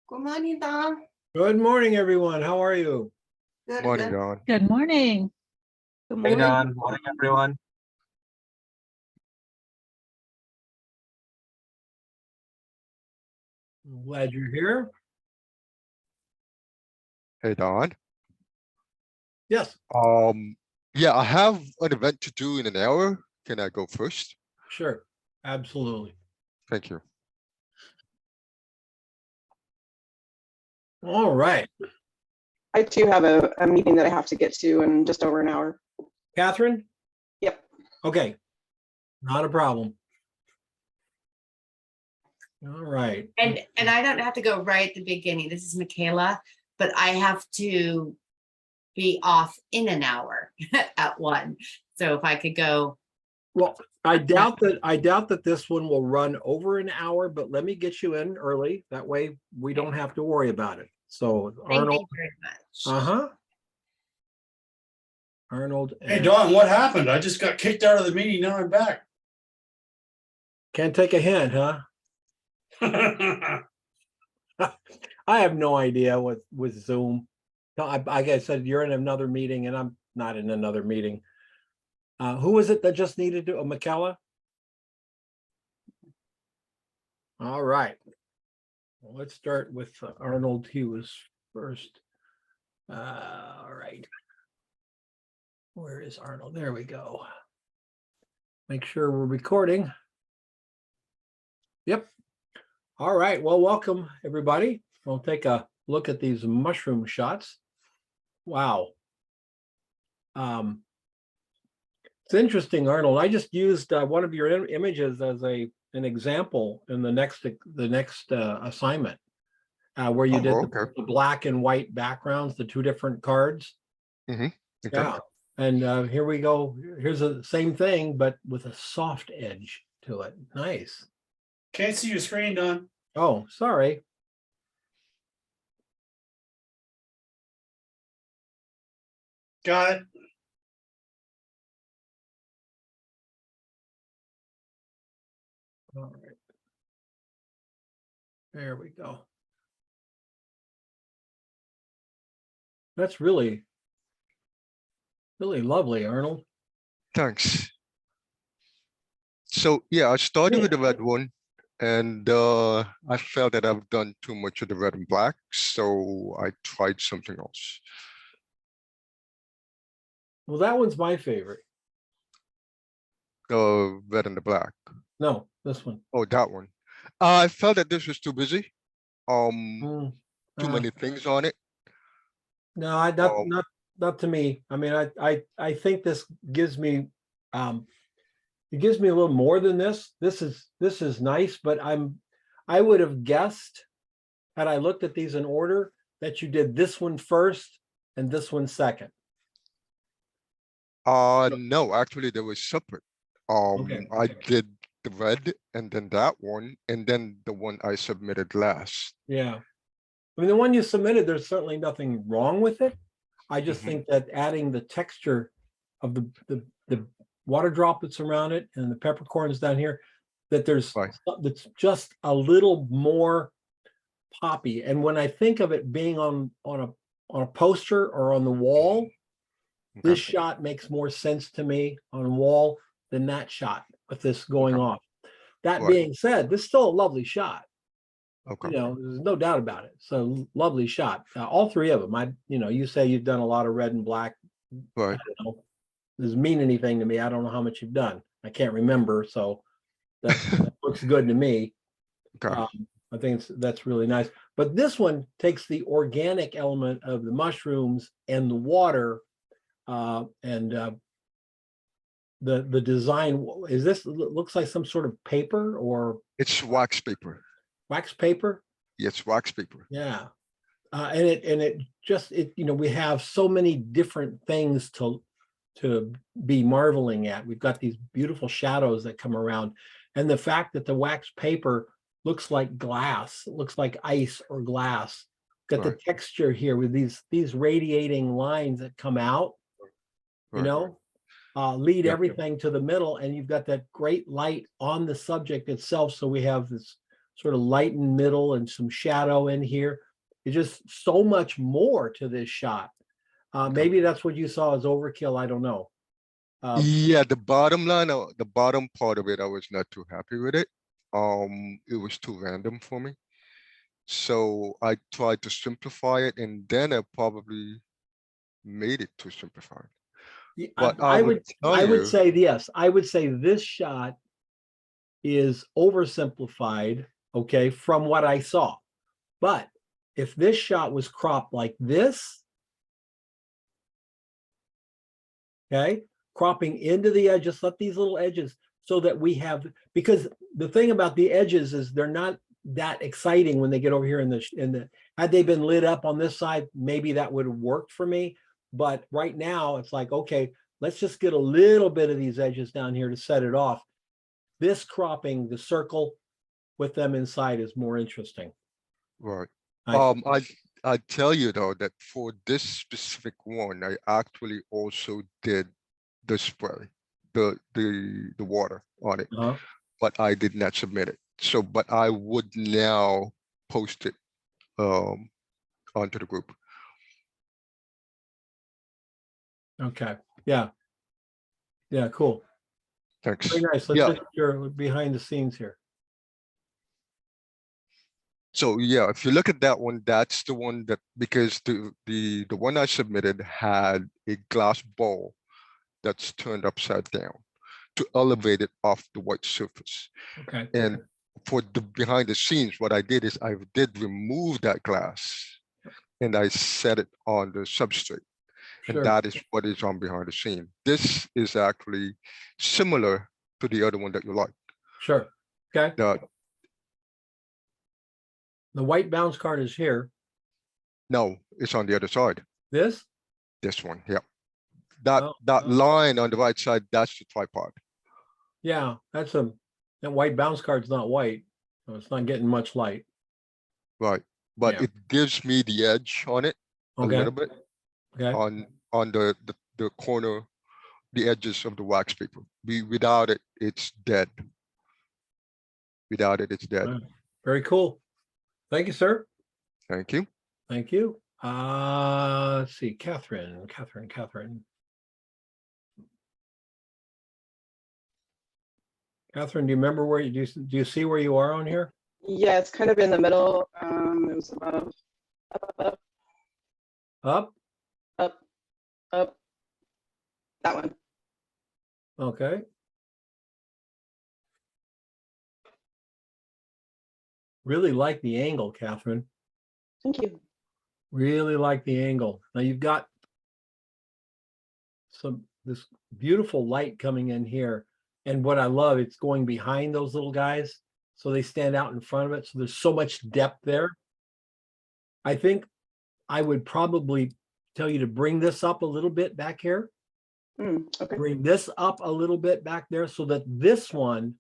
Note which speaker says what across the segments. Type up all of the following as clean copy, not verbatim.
Speaker 1: Good morning, Don.
Speaker 2: Good morning, everyone. How are you?
Speaker 1: Good,
Speaker 3: Morning,
Speaker 1: good.
Speaker 3: Don.
Speaker 4: Good morning.
Speaker 1: Good
Speaker 5: Hey
Speaker 1: morning.
Speaker 5: Don, morning everyone.
Speaker 2: I'm glad you're here.
Speaker 3: Hey, Don.
Speaker 2: Yes,
Speaker 3: Yeah, I have an event to do in an hour. Can I go first?
Speaker 2: sure. Absolutely.
Speaker 3: Thank you.
Speaker 2: All right.
Speaker 1: I too have a meeting that I have to get to in just over an hour.
Speaker 2: Catherine?
Speaker 1: Yep.
Speaker 2: Okay. Not a problem. All right.
Speaker 6: And I don't have to go right at the beginning. This is Michaela, but I have to be off in an hour at 1. So if I could go,
Speaker 2: Well, I doubt that this one will run over an hour, but let me get you in early. That way we don't have to worry about it. So
Speaker 6: thank
Speaker 2: Arnold,
Speaker 6: you very much.
Speaker 2: uh-huh. Arnold.
Speaker 7: Hey,
Speaker 2: and-
Speaker 7: Don, what happened? I just got kicked out of the meeting. Now I'm back.
Speaker 2: Can't take a hint, huh? I have no idea with Zoom. No, like I said, you're in another meeting and I'm not in another meeting. Who was it that just needed to, Michaela? All right. Well, let's start with Arnold. He was first. All right. Where is Arnold? There we go. Make sure we're recording. Yep. All right. Well, welcome everybody. We'll take a look at these mushroom shots. Wow. It's interesting, Arnold. I just used one of your images as an example in the next assignment, where you did
Speaker 3: okay.
Speaker 2: the black and white backgrounds, the two different cards.
Speaker 3: Okay.
Speaker 2: Yeah, and here we go. Here's the same thing, but with a soft edge to it. Nice.
Speaker 7: Can't see your screen, Don.
Speaker 2: Oh, sorry.
Speaker 7: Got it.
Speaker 2: All right. There we go. That's really, really lovely, Arnold.
Speaker 3: Thanks. So yeah, I started with the red one, and I felt that I've done too much of the red and black, so I tried something else.
Speaker 2: Well, that one's my favorite.
Speaker 3: The red and the black.
Speaker 2: No, this one.
Speaker 3: Oh, that one. I felt that this was too busy.
Speaker 2: Mm,
Speaker 3: Too
Speaker 2: uh,
Speaker 3: many things on it.
Speaker 2: No, not to me. I mean, I think this gives me it gives me a little more than this. This is nice, but I would have guessed, had I looked at these in order, that you did this one first and this one second.
Speaker 3: No, actually they were separate.
Speaker 2: Okay.
Speaker 3: I did the red and then that one, and then the one I submitted last.
Speaker 2: Yeah. I mean, the one you submitted, there's certainly nothing wrong with it. I just think that adding the texture of the water droplets around it and the peppercorns down here, that that's just a little more poppy. And when I think of it being on a poster or on the wall, this shot makes more sense to me on a wall than that shot with this going off. That
Speaker 3: Right.
Speaker 2: being said, this is still a lovely shot.
Speaker 3: Okay.
Speaker 2: You know, there's no doubt about it. So lovely shot. All three of them. You say you've done a lot of red and black.
Speaker 3: Right.
Speaker 2: I don't know. Doesn't mean anything to me. I don't know how much you've done. I can't remember. So that looks good to me.
Speaker 3: Okay.
Speaker 2: I think that's really nice. But this one takes the organic element of the mushrooms and the water, and the design. Is this looks like some sort of paper or
Speaker 3: It's wax paper.
Speaker 2: wax paper?
Speaker 3: Yes, wax paper.
Speaker 2: Yeah. And it just we have so many different things to be marveling at. We've got these beautiful shadows that come around, and the fact that the wax paper looks like glass, it looks like ice or glass. Got the
Speaker 3: Right.
Speaker 2: texture here with these radiating lines that come out,
Speaker 3: Right.
Speaker 2: lead
Speaker 3: Yep.
Speaker 2: everything to the middle, and you've got that great light on the subject itself. So we have this sort of light in middle and some shadow in here. It's just so much more to this shot. Maybe that's what you saw as overkill. I don't know.
Speaker 3: Yeah, the bottom line, the bottom part of it, I was not too happy with it. It was too random for me. So I tried to simplify it, and then I probably made it too simplified.
Speaker 2: Yeah,
Speaker 3: But
Speaker 2: I would
Speaker 3: tell you,
Speaker 2: say yes. I would say this shot is oversimplified, okay, from what I saw. But if this shot was cropped like this, okay, cropping into the edge, just let these little edges so that we have, because the thing about the edges is they're not that exciting when they get over here in the, had they been lit up on this side, maybe that would have worked for me. But right now it's like, okay, let's just get a little bit of these edges down here to set it off. This cropping the circle with them inside is more interesting.
Speaker 3: right.
Speaker 2: I-
Speaker 3: I tell you though, that for this specific one, I actually also did the spray, the water on it,
Speaker 2: Uh-huh.
Speaker 3: but I did not submit it. So, but I would now post it onto the group.
Speaker 2: Okay, yeah. Yeah, cool.
Speaker 3: Thanks.
Speaker 2: Very nice. Let's
Speaker 3: Yeah.
Speaker 2: look at your behind the scenes here.
Speaker 3: So yeah, if you look at that one, that's the one that, because the one I submitted had a glass bowl that's turned upside down to elevate it off the white surface.
Speaker 2: Okay.
Speaker 3: And for the behind the scenes, what I did is I did remove that glass and I set it on the substrate. And
Speaker 2: Sure.
Speaker 3: that is what is on behind the scene. This is actually similar to the other one that you like.
Speaker 2: Sure. Okay.
Speaker 3: The,
Speaker 2: The white bounce card is here.
Speaker 3: no, it's on the other side.
Speaker 2: This?
Speaker 3: This one, yeah. That
Speaker 2: Oh,
Speaker 3: that
Speaker 2: oh.
Speaker 3: line on the right side, that's the tripod.
Speaker 2: Yeah, that white bounce card's not white. So it's not getting much light.
Speaker 3: Right. But
Speaker 2: Yeah.
Speaker 3: it gives me the edge on it a
Speaker 2: Okay.
Speaker 3: little bit
Speaker 2: Okay.
Speaker 3: on the corner, the edges of the wax paper. Without it, it's dead. Without it, it's dead.
Speaker 2: Wow. Very cool. Thank you, sir.
Speaker 3: Thank you.
Speaker 2: Thank you. Let's see, Catherine. Catherine, do you remember where do you see where you are on here?
Speaker 1: Yeah, it's kind of in the middle. It was above,
Speaker 2: Up?
Speaker 1: up. That one.
Speaker 2: Okay. Really like the angle, Catherine.
Speaker 1: Thank you.
Speaker 2: Really like the angle. Now you've got this beautiful light coming in here. And what I love, it's going behind those little guys. So they stand out in front of it. So there's so much depth there. I think I would probably tell you to bring this up a little bit back here.
Speaker 1: Okay.
Speaker 2: Bring this up a little bit back there so that this one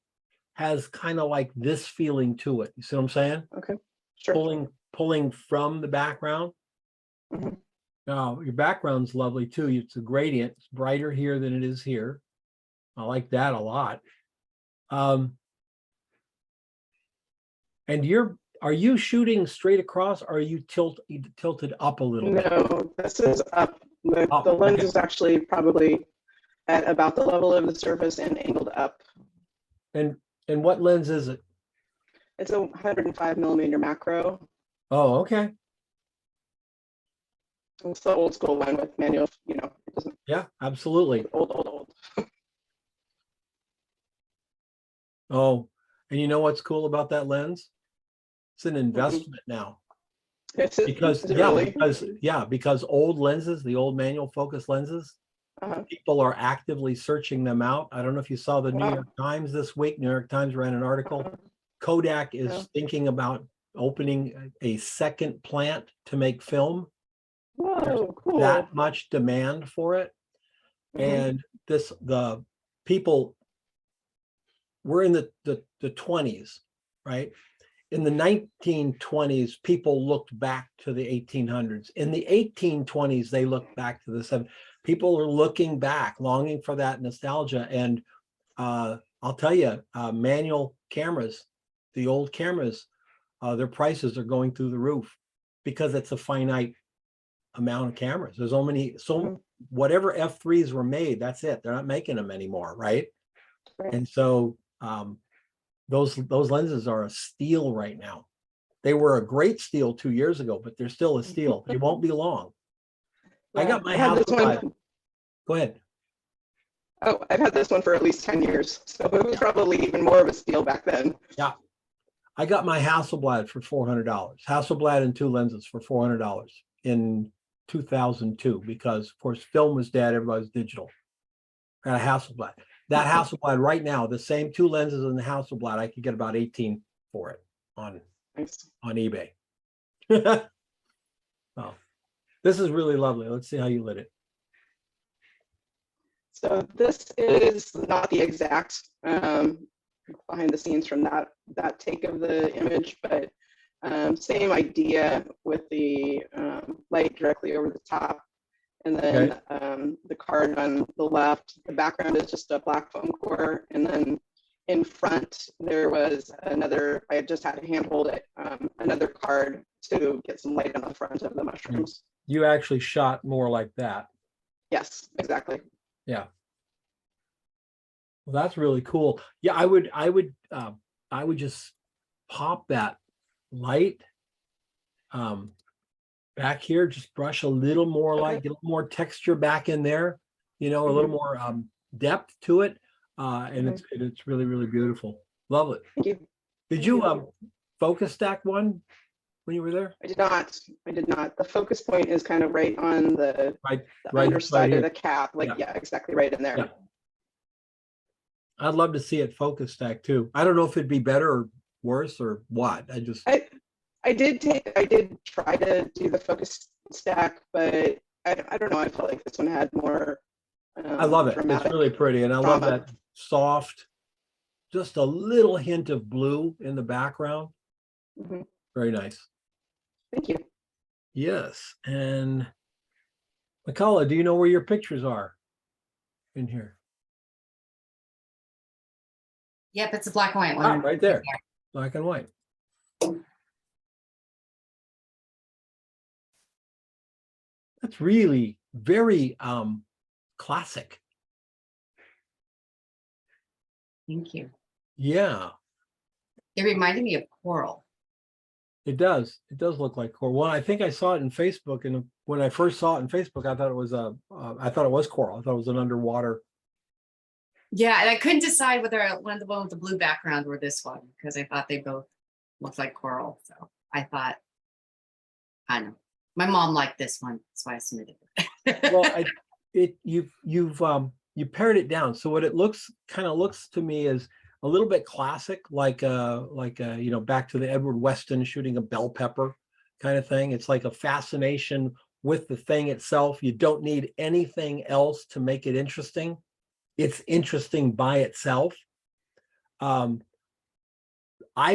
Speaker 2: has kind of like this feeling to it. You see what I'm saying?
Speaker 1: Okay. Sure.
Speaker 2: Pulling from the background.
Speaker 1: Mhm.
Speaker 2: Now your background's lovely too. It's a gradient. It's brighter here than it is here. I like that a lot. And are you shooting straight across or are you tilted up a little bit?
Speaker 1: No, this is up. The
Speaker 2: Up,
Speaker 1: lens
Speaker 2: okay.
Speaker 1: is actually probably at about the level of the surface and angled up.
Speaker 2: And what lens is it?
Speaker 1: It's a 105mm macro.
Speaker 2: Oh, okay.
Speaker 1: It's the old school one with manual, it doesn't,
Speaker 2: Yeah, absolutely.
Speaker 1: old.
Speaker 2: Oh, and you know what's cool about that lens? It's an investment now.
Speaker 1: Is it really?
Speaker 2: Because old lenses, the old manual focus lenses,
Speaker 1: Uh-huh.
Speaker 2: people are actively searching them out. I don't know if you saw the New
Speaker 1: Wow.
Speaker 2: York Times this week. New York Times ran an article. Kodak is
Speaker 1: Yeah.
Speaker 2: thinking about opening a second plant to make film.
Speaker 1: Whoa, cool.
Speaker 2: That much demand for it.
Speaker 1: Mhm.
Speaker 2: And the people, we're in the 20s, right? In the 1920s, people looked back to the 1800s. In the 1820s, they looked back to the 70s. People are looking back, longing for that nostalgia. And I'll tell you, manual cameras, the old cameras, their prices are going through the roof because it's a finite amount of cameras. There's whatever F3s were made, that's it. They're not making them anymore, right?
Speaker 1: Right.
Speaker 2: And so those lenses are a steal right now. They were a great steal 2 years ago, but they're still a steal. They won't be long. I got my
Speaker 1: I had this
Speaker 2: Hasselblad.
Speaker 1: one.
Speaker 2: Go ahead.
Speaker 1: Oh, I've had this one for at least 10 years. So it was probably even more of a steal back then.
Speaker 2: I got my Hasselblad for $400. Hasselblad and 2 lenses for $400 in 2002 because, of course, film was dead. Everybody's digital. I got a Hasselblad. That Hasselblad right now, the same 2 lenses in the Hasselblad, I could get about 18 for it on
Speaker 1: Nice.
Speaker 2: eBay. Oh, this is really lovely. Let's see how you lit it.
Speaker 1: So this is not the exact behind the scenes from that take of the image, but same idea with the light directly over the top. And then the card on the left, the background is just a black foam core. And then in front, there was another, I just had to hand hold it, another card to get some light on the front of the mushrooms.
Speaker 2: You actually shot more like that.
Speaker 1: Yes, exactly.
Speaker 2: Yeah. Well, that's really cool. Yeah, I would just pop that light back here, just brush a little more light, get a little more texture back in there, a little more depth to it. And it's really, really beautiful. Love it.
Speaker 1: Thank you.
Speaker 2: Did you focus stack one when you were there?
Speaker 1: I did not. The focus point is kind of right on the
Speaker 2: Right
Speaker 1: underside
Speaker 2: here.
Speaker 1: of the cap. Like, yeah, exactly right in there.
Speaker 2: Yeah. I'd love to see it focus stack too. I don't know if it'd be better or worse or what.
Speaker 1: I did try to do the focus stack, but I don't know. I felt like this one had more.
Speaker 2: I love it.
Speaker 1: dramatic
Speaker 2: It's really pretty. And I love
Speaker 1: drama.
Speaker 2: that soft, just a little hint of blue in the background.
Speaker 1: Mhm.
Speaker 2: Very nice.
Speaker 1: Thank you.
Speaker 2: Yes. And McCullough, do you know where your pictures are in here?
Speaker 6: Yep, it's a black and white one.
Speaker 2: Right there. Black and white. That's really very classic.
Speaker 6: Thank you.
Speaker 2: Yeah,
Speaker 6: It reminded me of coral.
Speaker 2: it does. It does look like coral. Well, I think I saw it in Facebook, and when I first saw it in Facebook, I thought it was coral. I thought it was an underwater.
Speaker 6: Yeah, and I couldn't decide whether I wanted the one with the blue background or this one because I thought they both looked like coral. So I thought, I don't know. My mom liked this one, so I submitted it.
Speaker 2: Well, you pared it down. So what it kind of looks to me is a little bit classic, like back to the Edward Weston shooting a bell pepper kind of thing. It's like a fascination with the thing itself. You don't need anything else to make it interesting. It's interesting by itself. I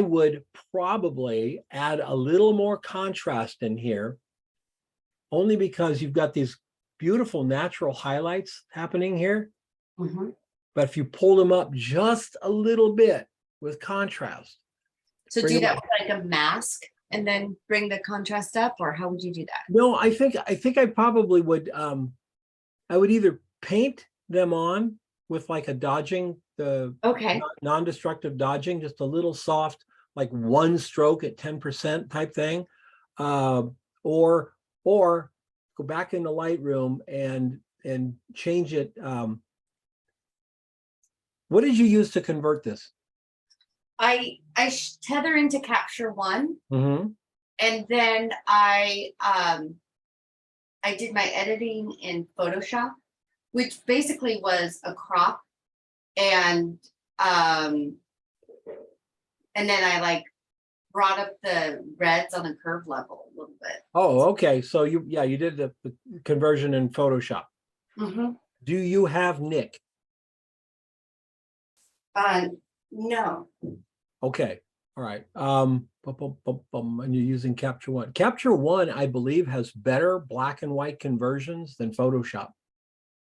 Speaker 2: would probably add a little more contrast in here, only because you've got these beautiful natural highlights happening here.
Speaker 6: Mhm.
Speaker 2: But if you pull them up just a little bit with contrast.
Speaker 6: So
Speaker 2: Bring
Speaker 6: do
Speaker 2: them
Speaker 6: that with like a mask and then bring the contrast up, or how would you do that?
Speaker 2: No, I think I probably would, I would either paint them on with like a dodging, the
Speaker 6: Okay,
Speaker 2: non-destructive dodging, just a little soft, like one stroke at 10% type thing. Or go back in the Lightroom and change it. What did you use to convert this?
Speaker 6: I tether into Capture One,
Speaker 2: Mm-hmm.
Speaker 6: and then I did my editing in Photoshop, which basically was a crop, and then I like brought up the reds on the curve level a little bit.
Speaker 2: Oh, okay. So you did the conversion in Photoshop.
Speaker 6: Mm-hmm.
Speaker 2: Do you have Nick?
Speaker 6: No.
Speaker 2: Okay. All right. And you're using Capture One. Capture One, I believe, has better black and white conversions than Photoshop.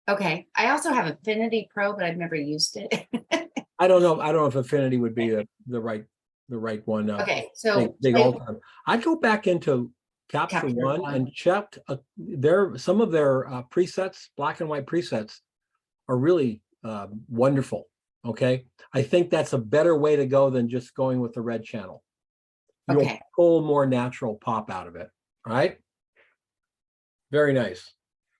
Speaker 6: Okay. I also have Affinity Pro, but I've never used it.
Speaker 2: I don't know if Affinity would be the right the right one.
Speaker 6: Okay,
Speaker 2: They,
Speaker 6: so
Speaker 2: they alter them. I'd go back into Capture
Speaker 6: Capture
Speaker 2: One
Speaker 6: One.
Speaker 2: and check some of their presets, black and white presets are really wonderful. Okay, I think that's a better way to go than just going with the red channel. You'll
Speaker 6: Okay.
Speaker 2: pull more natural pop out of it, right? Very nice.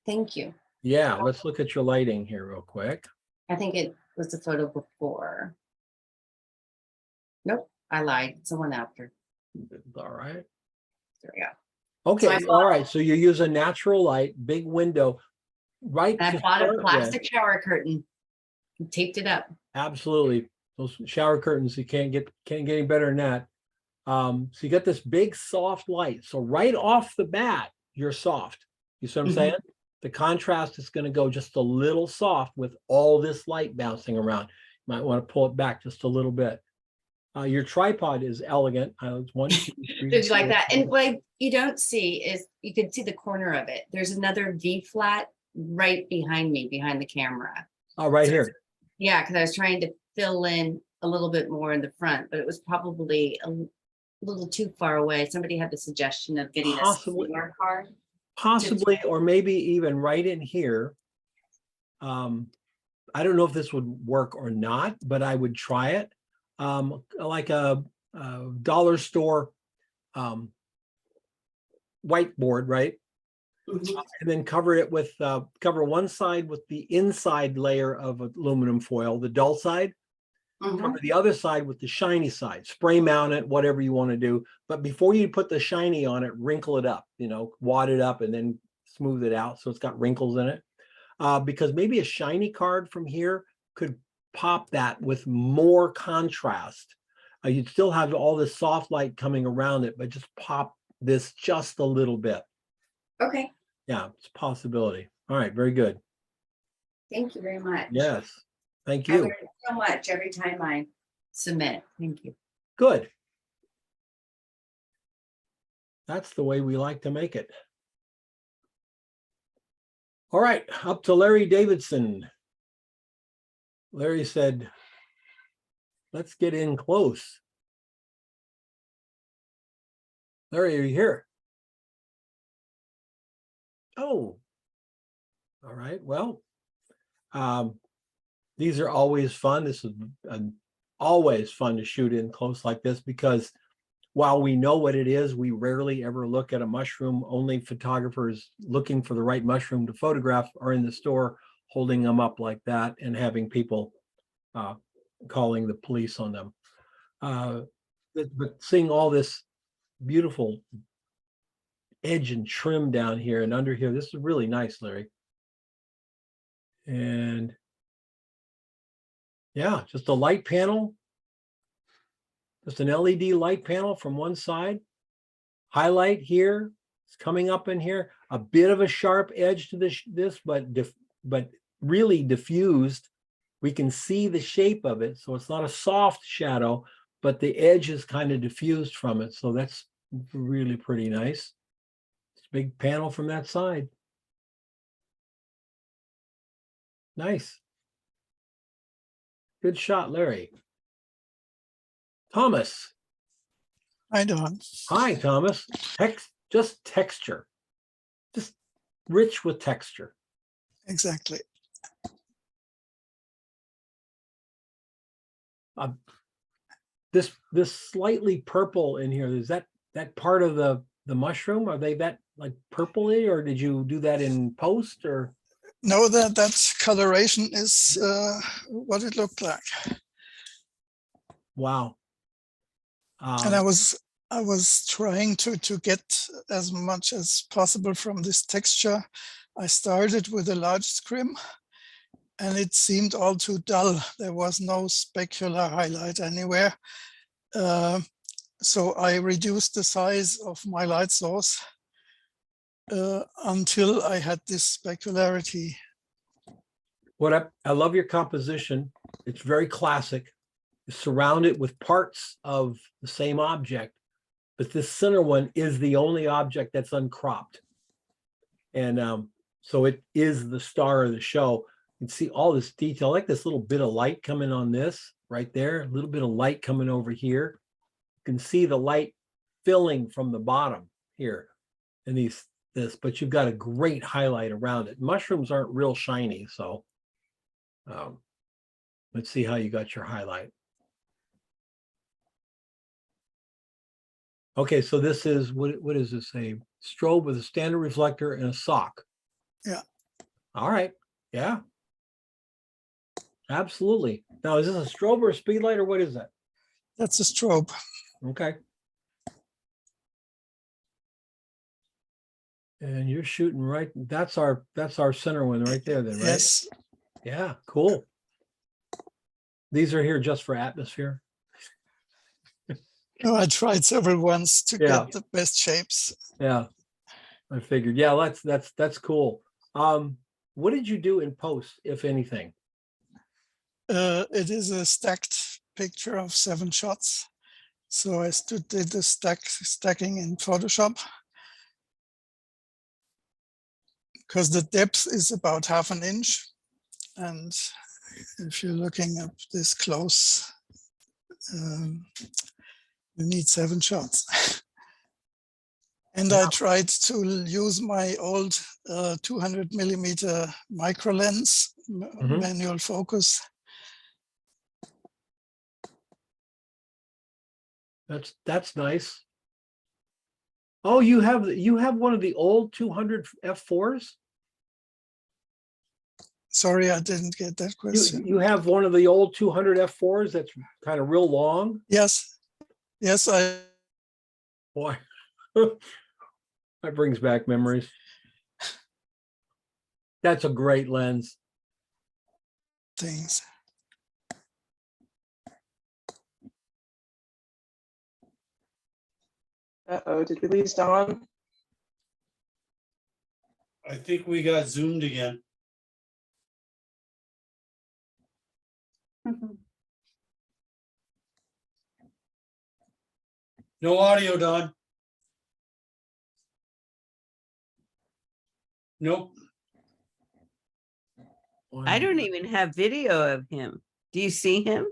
Speaker 6: thank you.
Speaker 2: Yeah, let's look at your lighting here real quick.
Speaker 6: I think it was the photo before. Nope, I lied. It's the one after.
Speaker 2: All right.
Speaker 6: There we go.
Speaker 2: Okay,
Speaker 6: I
Speaker 2: all right. So you use a natural light, big window, right?
Speaker 6: And I
Speaker 2: to
Speaker 6: bought a
Speaker 2: start with.
Speaker 6: plastic shower curtain. And taped it up.
Speaker 2: Absolutely. Those shower curtains, you can't get any better than that. So you got this big soft light. So right off the bat, you're soft. You see what I'm
Speaker 6: Mhm.
Speaker 2: saying? The contrast is going to go just a little soft with all this light bouncing around. You might want to pull it back just a little bit. Your tripod is elegant. It's 1, 2, 3.
Speaker 6: Did you like
Speaker 2: 4,
Speaker 6: that?
Speaker 2: 5.
Speaker 6: And what you don't see is you can see the corner of it. There's another V flat right behind me, behind the camera.
Speaker 2: Oh, right here.
Speaker 6: Yeah, because I was trying to fill in a little bit more in the front, but it was probably a little too far away. Somebody had the suggestion of getting a
Speaker 2: Possibly.
Speaker 6: smaller card.
Speaker 2: Possibly, or maybe even right in here. I don't know if this would work or not, but I would try it. Like a dollar store whiteboard, right? And then cover it with cover one side with the inside layer of aluminum foil, the dull side.
Speaker 6: Mhm.
Speaker 2: Cover the other side with the shiny side. Spray mount it, whatever you want to do. But before you put the shiny on it, wrinkle it up, wad it up and then smooth it out so it's got wrinkles in it. Because maybe a shiny card from here could pop that with more contrast. You'd still have all this soft light coming around it, but just pop this just a little bit.
Speaker 6: Okay,
Speaker 2: Yeah, it's a possibility. All right, very good.
Speaker 6: thank you very much.
Speaker 2: Yes, thank
Speaker 6: I
Speaker 2: you.
Speaker 6: learn so much every time I submit. Thank you.
Speaker 2: Good. That's the way we like to make it. All right, up to Larry Davidson. Larry said, let's get in close. Larry, are you here? Oh, all right. Well, these are always fun. This is always fun to shoot in close like this because while we know what it is, we rarely ever look at a mushroom. Only photographers looking for the right mushroom to photograph are in the store holding them up like that and having people calling the police on them. But seeing all this beautiful edge and trim down here and under here, this is really nice, Larry. And yeah, just a light panel. Just an LED light panel from one side. Highlight here. It's coming up in here. A bit of a sharp edge to this, but really diffused. We can see the shape of it. So it's not a soft shadow, but the edge is kind of diffused from it. So that's really pretty nice. It's a big panel from that side. Nice. Good shot, Larry. Thomas.
Speaker 4: Hi, Don.
Speaker 2: Hi, Thomas. Just texture. Just rich with texture.
Speaker 4: Exactly.
Speaker 2: This slightly purple in here, is that part of the mushroom? Are they that like purpley, or did you do that in post or?
Speaker 4: No, that coloration is what it looked like.
Speaker 2: Wow.
Speaker 4: And I was trying to get as much as possible from this texture. I started with a large scrim and it seemed all too dull. There was no specular highlight anywhere. So I reduced the size of my light source until I had this specularity.
Speaker 2: I love your composition. It's very classic. It's surrounded with parts of the same object, but this center one is the only object that's uncropped. And so it is the star of the show. You can see all this detail, like this little bit of light coming on this right there, a little bit of light coming over here. can see the light filling from the bottom here in this, but you've got a great highlight around it. Mushrooms aren't real shiny, so let's see how you got your highlight. Okay, so this is, what does this say? Strobe with a standard reflector and a sock.
Speaker 4: Yeah.
Speaker 2: All right, yeah. Absolutely. Now, is this a strobe or a speed light or what is that?
Speaker 4: That's a strobe.
Speaker 2: Okay. And you're shooting right, that's our center one right there then, right?
Speaker 4: Yes.
Speaker 2: Yeah, cool. These are here just for atmosphere.
Speaker 4: No, I tried several ones to
Speaker 2: Yeah.
Speaker 4: get the best shapes.
Speaker 2: Yeah. I figured, yeah, that's cool. What did you do in post, if anything?
Speaker 4: It is a stacked picture of 7 shots. So I did the stacking in Photoshop. Because the depth is about 1/2 inch. And if you're looking up this close, you need 7 shots. And I tried to use my old 200mm micro lens, manual focus.
Speaker 2: That's nice. Oh, you have one of the old 200 f4s?
Speaker 4: Sorry, I didn't get that question.
Speaker 2: You have one of the old 200 f4s that's kind of real long?
Speaker 4: Yes, yes,
Speaker 2: Boy, that brings back memories. That's a great lens.
Speaker 4: things.
Speaker 1: Uh-oh, did we lose Don?
Speaker 7: I think we got zoomed again. No audio, Don. Nope.
Speaker 5: I don't even have video of him. Do you see him?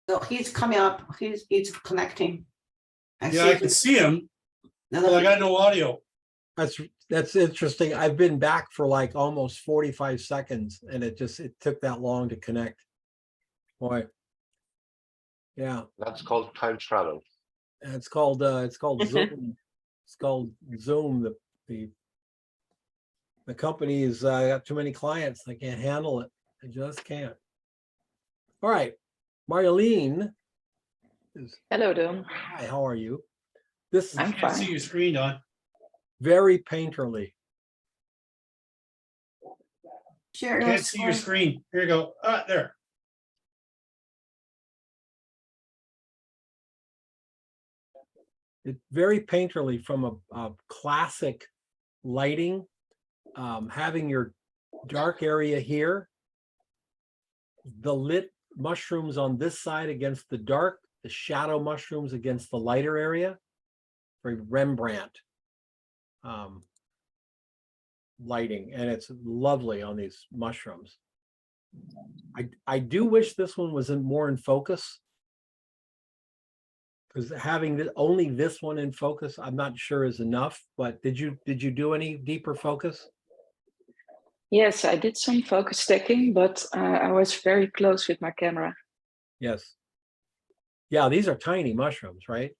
Speaker 8: So he's coming up, he's connecting.
Speaker 7: Yeah, I can see him, but I got no audio.
Speaker 2: That's interesting. I've been back for like almost 45 seconds and it took that long to connect. Boy. Yeah.
Speaker 9: That's called time travel.
Speaker 2: And it's called Zoom. It's called Zoom. The company's got too many clients. They can't handle it. They just can't. All right. Marlene.
Speaker 10: Hello, Don.
Speaker 2: Hi, how are you? This
Speaker 7: I
Speaker 10: I'm
Speaker 7: can't see
Speaker 10: fine.
Speaker 7: your screen, Don.
Speaker 2: very painterly.
Speaker 8: Share
Speaker 7: Can't see your screen. Here you go. Ah, there.
Speaker 2: It's very painterly from a classic lighting, having your dark area here, the lit mushrooms on this side against the dark, the shadow mushrooms against the lighter area, very Rembrandt lighting, and it's lovely on these mushrooms. I do wish this one was more in focus, because having only this one in focus, I'm not sure is enough. But did you do any deeper focus?
Speaker 10: Yes, I did some focus stacking, but I was very close with my camera.
Speaker 2: Yes. Yeah, these are tiny mushrooms, right?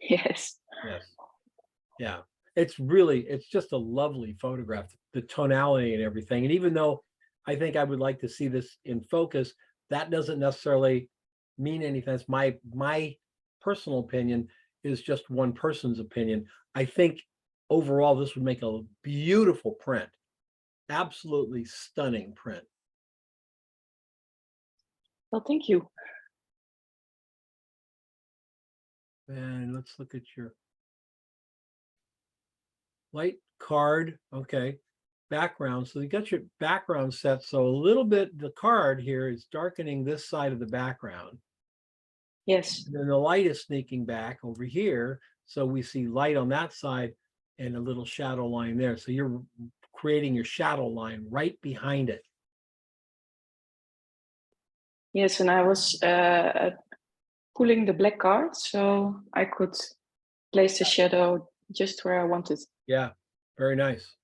Speaker 10: Yes.
Speaker 2: Yes. Yeah. It's just a lovely photograph, the tonality and everything. And even though I think I would like to see this in focus, that doesn't necessarily mean anything. That's my personal opinion, is just one person's opinion. I think overall this would make a beautiful print. Absolutely stunning print.
Speaker 10: Well, thank you.
Speaker 2: And let's look at your light card. Okay. Background. So you got your background set. So a little bit, the card here is darkening this side of the background.
Speaker 10: Yes.
Speaker 2: And then the light is sneaking back over here. So we see light on that side and a little shadow line there. So you're creating your shadow line right behind it.
Speaker 10: Yes, and I was pulling the black card, so I could place the shadow just where I wanted.
Speaker 2: Yeah, very nice.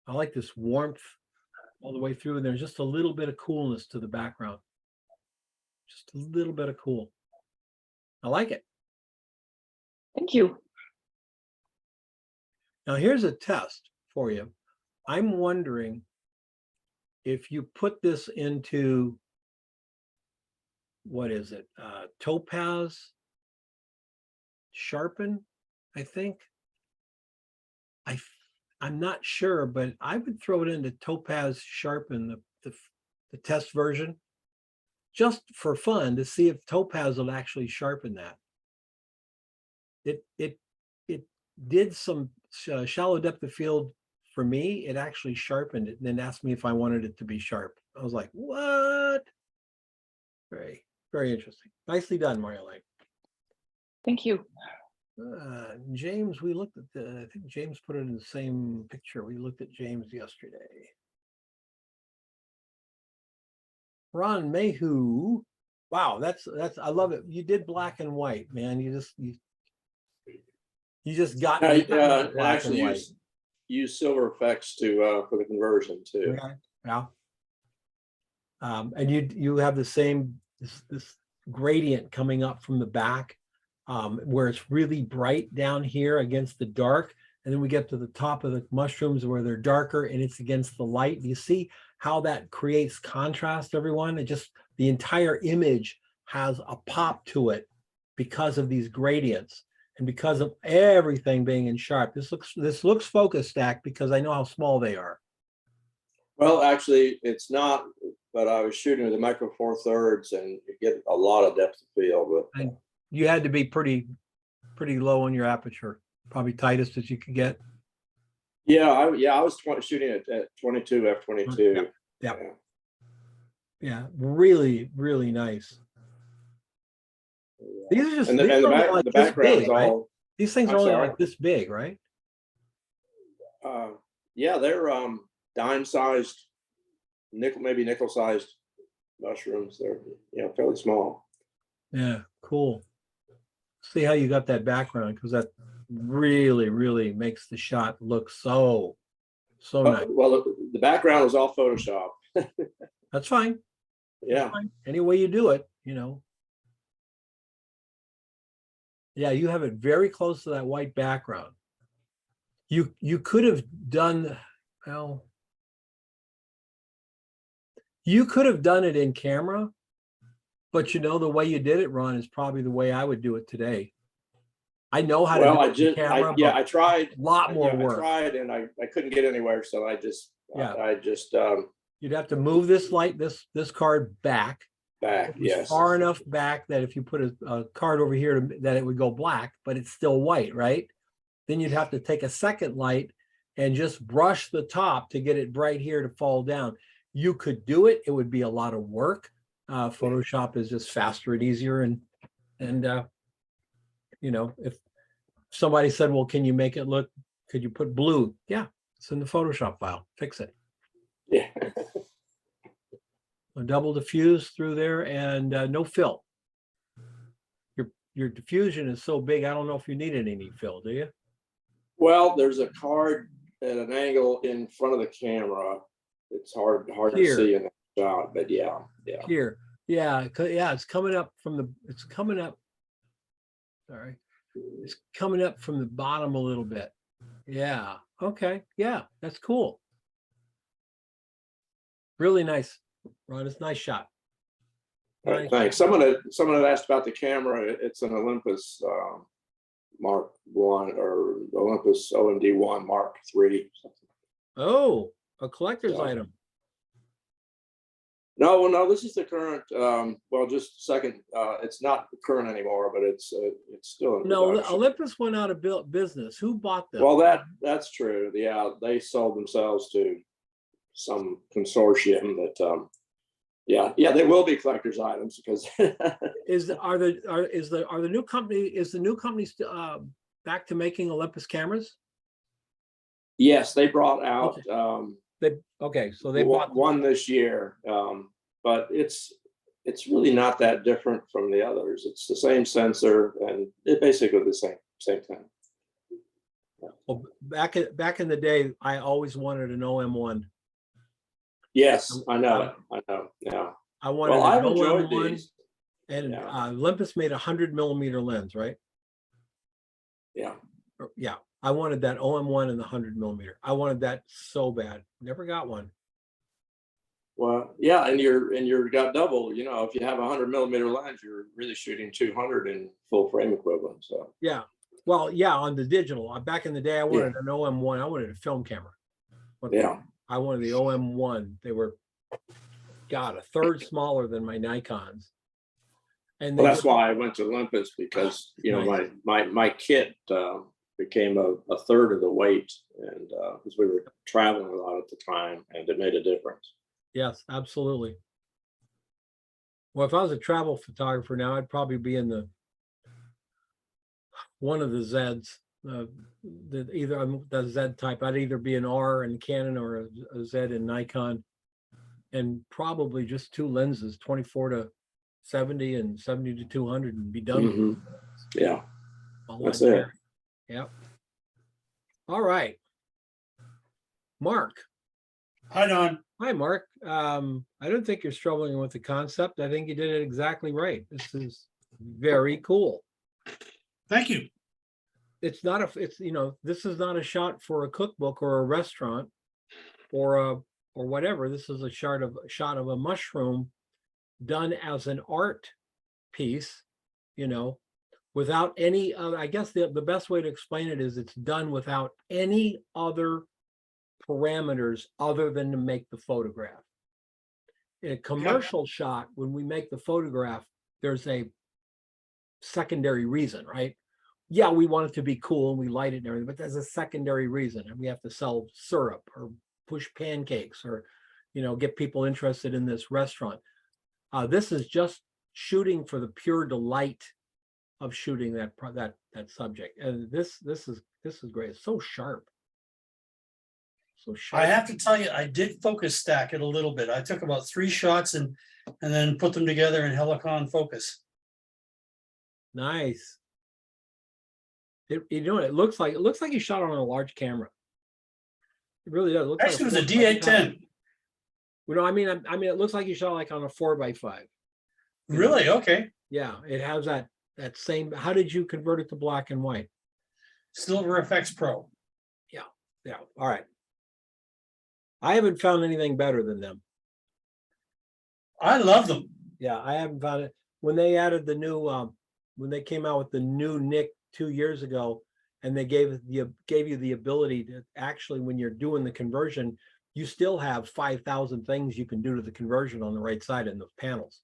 Speaker 2: I like this warmth all the way through, and there's just a little bit of coolness to the background. Just a little bit of cool. I like it.
Speaker 10: Thank you.
Speaker 2: Now here's a test for you. I'm wondering if you put this into, what is it? Topaz Sharpen, I think. I'm not sure, but I would throw it into Topaz Sharpen, the test version, just for fun to see if Topaz will actually sharpen that. It did some shallow depth of field for me. It actually sharpened it and then asked me if I wanted it to be sharp. I was like, what? Very, very interesting. Nicely done, Marjolaine.
Speaker 10: Thank you.
Speaker 2: James, we looked at I think James put it in the same picture. We looked at James yesterday. Ron Mayhew. Wow, that's I love it. You did black and white, man. You just got
Speaker 9: I
Speaker 2: black and
Speaker 9: actually
Speaker 2: white.
Speaker 9: use Silver Effects to for the conversion too.
Speaker 2: Okay. Yeah. And you have the same this gradient coming up from the back, where it's really bright down here against the dark, and then we get to the top of the mushrooms where they're darker and it's against the light. You see how that creates contrast, everyone? It just, the entire image has a pop to it because of these gradients and because of everything being in sharp. This looks focus stacked because I know how small they are.
Speaker 9: Well, actually, it's not, but I was shooting with a Micro Four Thirds, and you get a lot of depth of field with.
Speaker 2: And you had to be pretty low on your aperture, probably tightest as you could get.
Speaker 9: Yeah, I was shooting at 22 f/22.
Speaker 2: Yeah, really, really nice. These are just,
Speaker 9: And
Speaker 2: these are only like
Speaker 9: the
Speaker 2: this
Speaker 9: background
Speaker 2: big,
Speaker 9: is
Speaker 2: right?
Speaker 9: all.
Speaker 2: These things
Speaker 9: I'm
Speaker 2: are only
Speaker 9: sorry?
Speaker 2: like this big, right?
Speaker 9: Yeah, they're dime sized, maybe nickel sized mushrooms. They're fairly small.
Speaker 2: Yeah, cool. See how you got that background, because that really, really makes the shot look so nice.
Speaker 9: Well, the background was all Photoshop.
Speaker 2: That's fine.
Speaker 9: Yeah.
Speaker 2: Any way you do it, Yeah, you have it very close to that white background. You could have done, well, you could have done it in camera, but the way you did it, Ron, is probably the way I would do it today. I know how to do it in camera.
Speaker 9: I tried.
Speaker 2: A lot more work.
Speaker 9: I tried and I couldn't get anywhere, so I just
Speaker 2: you'd have to move this light, this card back.
Speaker 9: Yes.
Speaker 2: Far enough back that if you put a card over here that it would go black, but it's still white, right? Then you'd have to take a second light and just brush the top to get it bright here to fall down. You could do it. It would be a lot of work. Photoshop is just faster and easier. And if somebody said, well, can you make it look, could you put blue? Yeah, it's in the Photoshop file. Fix it.
Speaker 9: Yeah.
Speaker 2: A double diffuse through there and no fill. Your diffusion is so big, I don't know if you needed any fill, do you?
Speaker 9: Well, there's a card at an angle in front of the camera. It's hard to see in that shot, but yeah.
Speaker 2: Here, yeah, it's coming up from it's coming up from the bottom a little bit. Yeah, okay, yeah, that's cool. Really nice, Ron. It's a nice shot.
Speaker 9: All right, thanks. Someone had asked about the camera. It's an Olympus Mark 1 or Olympus OMD1 Mark 3.
Speaker 2: Oh, a collector's item.
Speaker 9: No, this is the current. Just second. It's not current anymore, but it's still in production.
Speaker 2: Olympus went out of business. Who bought them?
Speaker 9: Well, that's true. Yeah, they sold themselves to some consortium that. Yeah, they will be collector's items because.
Speaker 2: Is the new company back to making Olympus cameras?
Speaker 9: Yes, they brought out.
Speaker 2: Okay. So they bought
Speaker 9: one this year, but it's really not that different from the others. It's the same sensor and it basically the same thing.
Speaker 2: Well, back in the day, I always wanted an OM1.
Speaker 9: Yes, I know it. I know. Yeah.
Speaker 2: I wanted
Speaker 9: Well,
Speaker 2: an
Speaker 9: I've enjoyed
Speaker 2: OM1,
Speaker 9: these.
Speaker 2: and
Speaker 9: Yeah.
Speaker 2: Olympus made a 100mm lens, right?
Speaker 9: Yeah.
Speaker 2: Yeah, I wanted that OM1 and the 100mm. I wanted that so bad. Never got one.
Speaker 9: Well, yeah, and you're got double. You know, if you have a 100mm lens, you're really shooting 200 in full frame equivalent. So
Speaker 2: Yeah. Well, yeah, on the digital. Back in the day, I wanted an OM1. I wanted a film camera.
Speaker 9: yeah.
Speaker 2: I wanted the OM1. They were, God, a third smaller than my Nikons. And
Speaker 9: Well, that's why I went to Olympus, because you know
Speaker 2: Nice.
Speaker 9: my kit became a third of the weight, and because we were traveling a lot at the time, and it made a difference.
Speaker 2: Yes, absolutely. Well, if I was a travel photographer now, I'd probably be in one of the Zeds. Either the Z type. I'd either be an R in Canon or a Z in Nikon, and probably just two lenses, 24-70 and 70-200, and be done.
Speaker 9: Mhm. Yeah,
Speaker 2: A lot
Speaker 9: that's
Speaker 2: there.
Speaker 9: it.
Speaker 2: Yep. All right. Mark.
Speaker 7: Hi, Don.
Speaker 2: Hi, Mark. I don't think you're struggling with the concept. I think you did it exactly right. This is very cool.
Speaker 7: Thank you.
Speaker 2: It's not this is not a shot for a cookbook or a restaurant or whatever. This is a shot of a mushroom done as an art piece, without any other. I guess the best way to explain it is it's done without any other parameters other than to make the photograph. In a commercial shot, when we make the photograph, there's a secondary reason, right? Yeah, we want it to be cool and we light it and everything, but there's a secondary reason, and we have to sell syrup or push pancakes or, get people interested in this restaurant. This is just shooting for the pure delight of shooting that subject, and this is great. It's so sharp. So sharp.
Speaker 7: I have to tell you, I did focus stack it a little bit. I took about 3 shots and then put them together in Helicon focus.
Speaker 2: Nice. It looks like you shot on a large camera. It really does. It looks
Speaker 7: Actually, it was a
Speaker 2: like
Speaker 7: D810.
Speaker 2: I mean, it looks like you shot like on a 4x5.
Speaker 7: Really? Okay.
Speaker 2: Yeah, it has that same. How did you convert it to black and white?
Speaker 7: Silver FX Pro.
Speaker 2: Yeah. All right. I haven't found anything better than them.
Speaker 7: I love them.
Speaker 2: Yeah, I haven't found it. When they added the new, when they came out with the new Nick 2 years ago, and they gave you the ability to actually, when you're doing the conversion, you still have 5,000 things you can do to the conversion on the right side in those panels.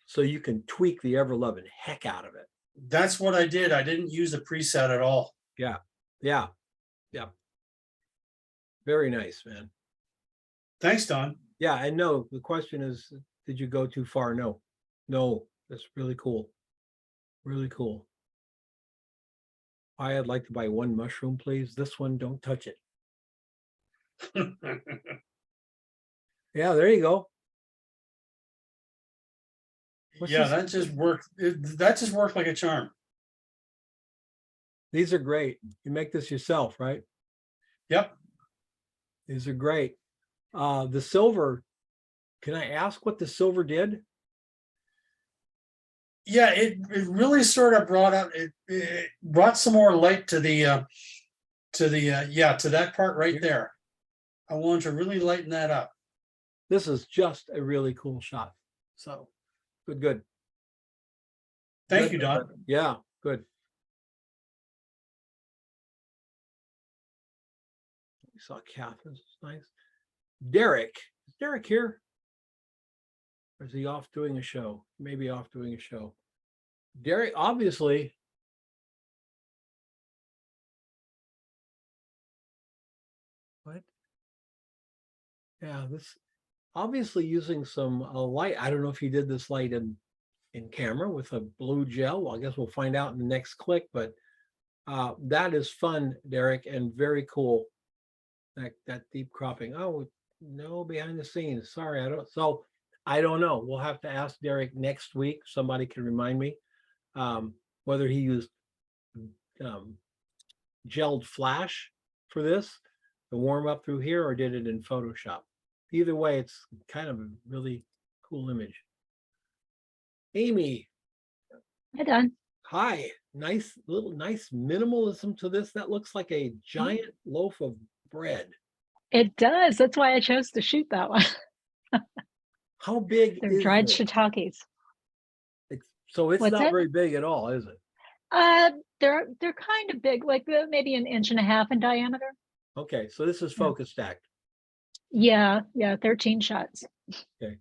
Speaker 2: So you can tweak the ever-loving heck out of it.
Speaker 7: That's what I did. I didn't use a preset at all.
Speaker 2: Yeah. Very nice, man.
Speaker 7: Thanks, Don.
Speaker 2: Yeah, and no, the question is, did you go too far? No, that's really cool. Really cool. I'd like to buy one mushroom, please. This one, don't touch it. Yeah, there you go. What's
Speaker 7: Yeah,
Speaker 2: this?
Speaker 7: that just worked. That just worked like a charm.
Speaker 2: These are great. You make this yourself, right?
Speaker 7: Yep.
Speaker 2: These are great. The silver, can I ask what the silver did?
Speaker 7: Yeah, it really sort of brought out it brought some more light to the to that part right there. I wanted to really lighten that up.
Speaker 2: This is just a really cool shot. So good.
Speaker 7: Thank
Speaker 2: Good,
Speaker 7: you, Don.
Speaker 2: good. Yeah, good. We saw Catherine's nice. Derek, is Derek here? Or is he off doing a show? Maybe off doing a show. Derek, obviously. What? Yeah, this obviously using some light. I don't know if he did this light in camera with a blue gel. Well, I guess we'll find out in the next click, but that is fun, Derek, and very cool. That deep cropping. Oh no, behind the scenes. Sorry, I don't. So I don't know. We'll have to ask Derek next week. Somebody can remind me whether he used gelled flash for this to warm up through here or did it in Photoshop. Either way, it's kind of a really cool image. Amy,
Speaker 11: Hi, Don.
Speaker 2: hi. Nice minimalism to this. That looks like a giant loaf of bread.
Speaker 11: It does. That's why I chose to shoot that one.
Speaker 2: How big
Speaker 11: They're
Speaker 2: is
Speaker 11: dried
Speaker 2: it?
Speaker 11: shiitakes.
Speaker 2: So it's
Speaker 11: What's
Speaker 2: not
Speaker 11: that?
Speaker 2: very big at all, is it?
Speaker 11: They're kind of big, like maybe 1.5 inches in diameter.
Speaker 2: Okay, so this is
Speaker 11: Yeah.
Speaker 2: focus stacked.
Speaker 11: Yeah, 13 shots.
Speaker 2: Okay.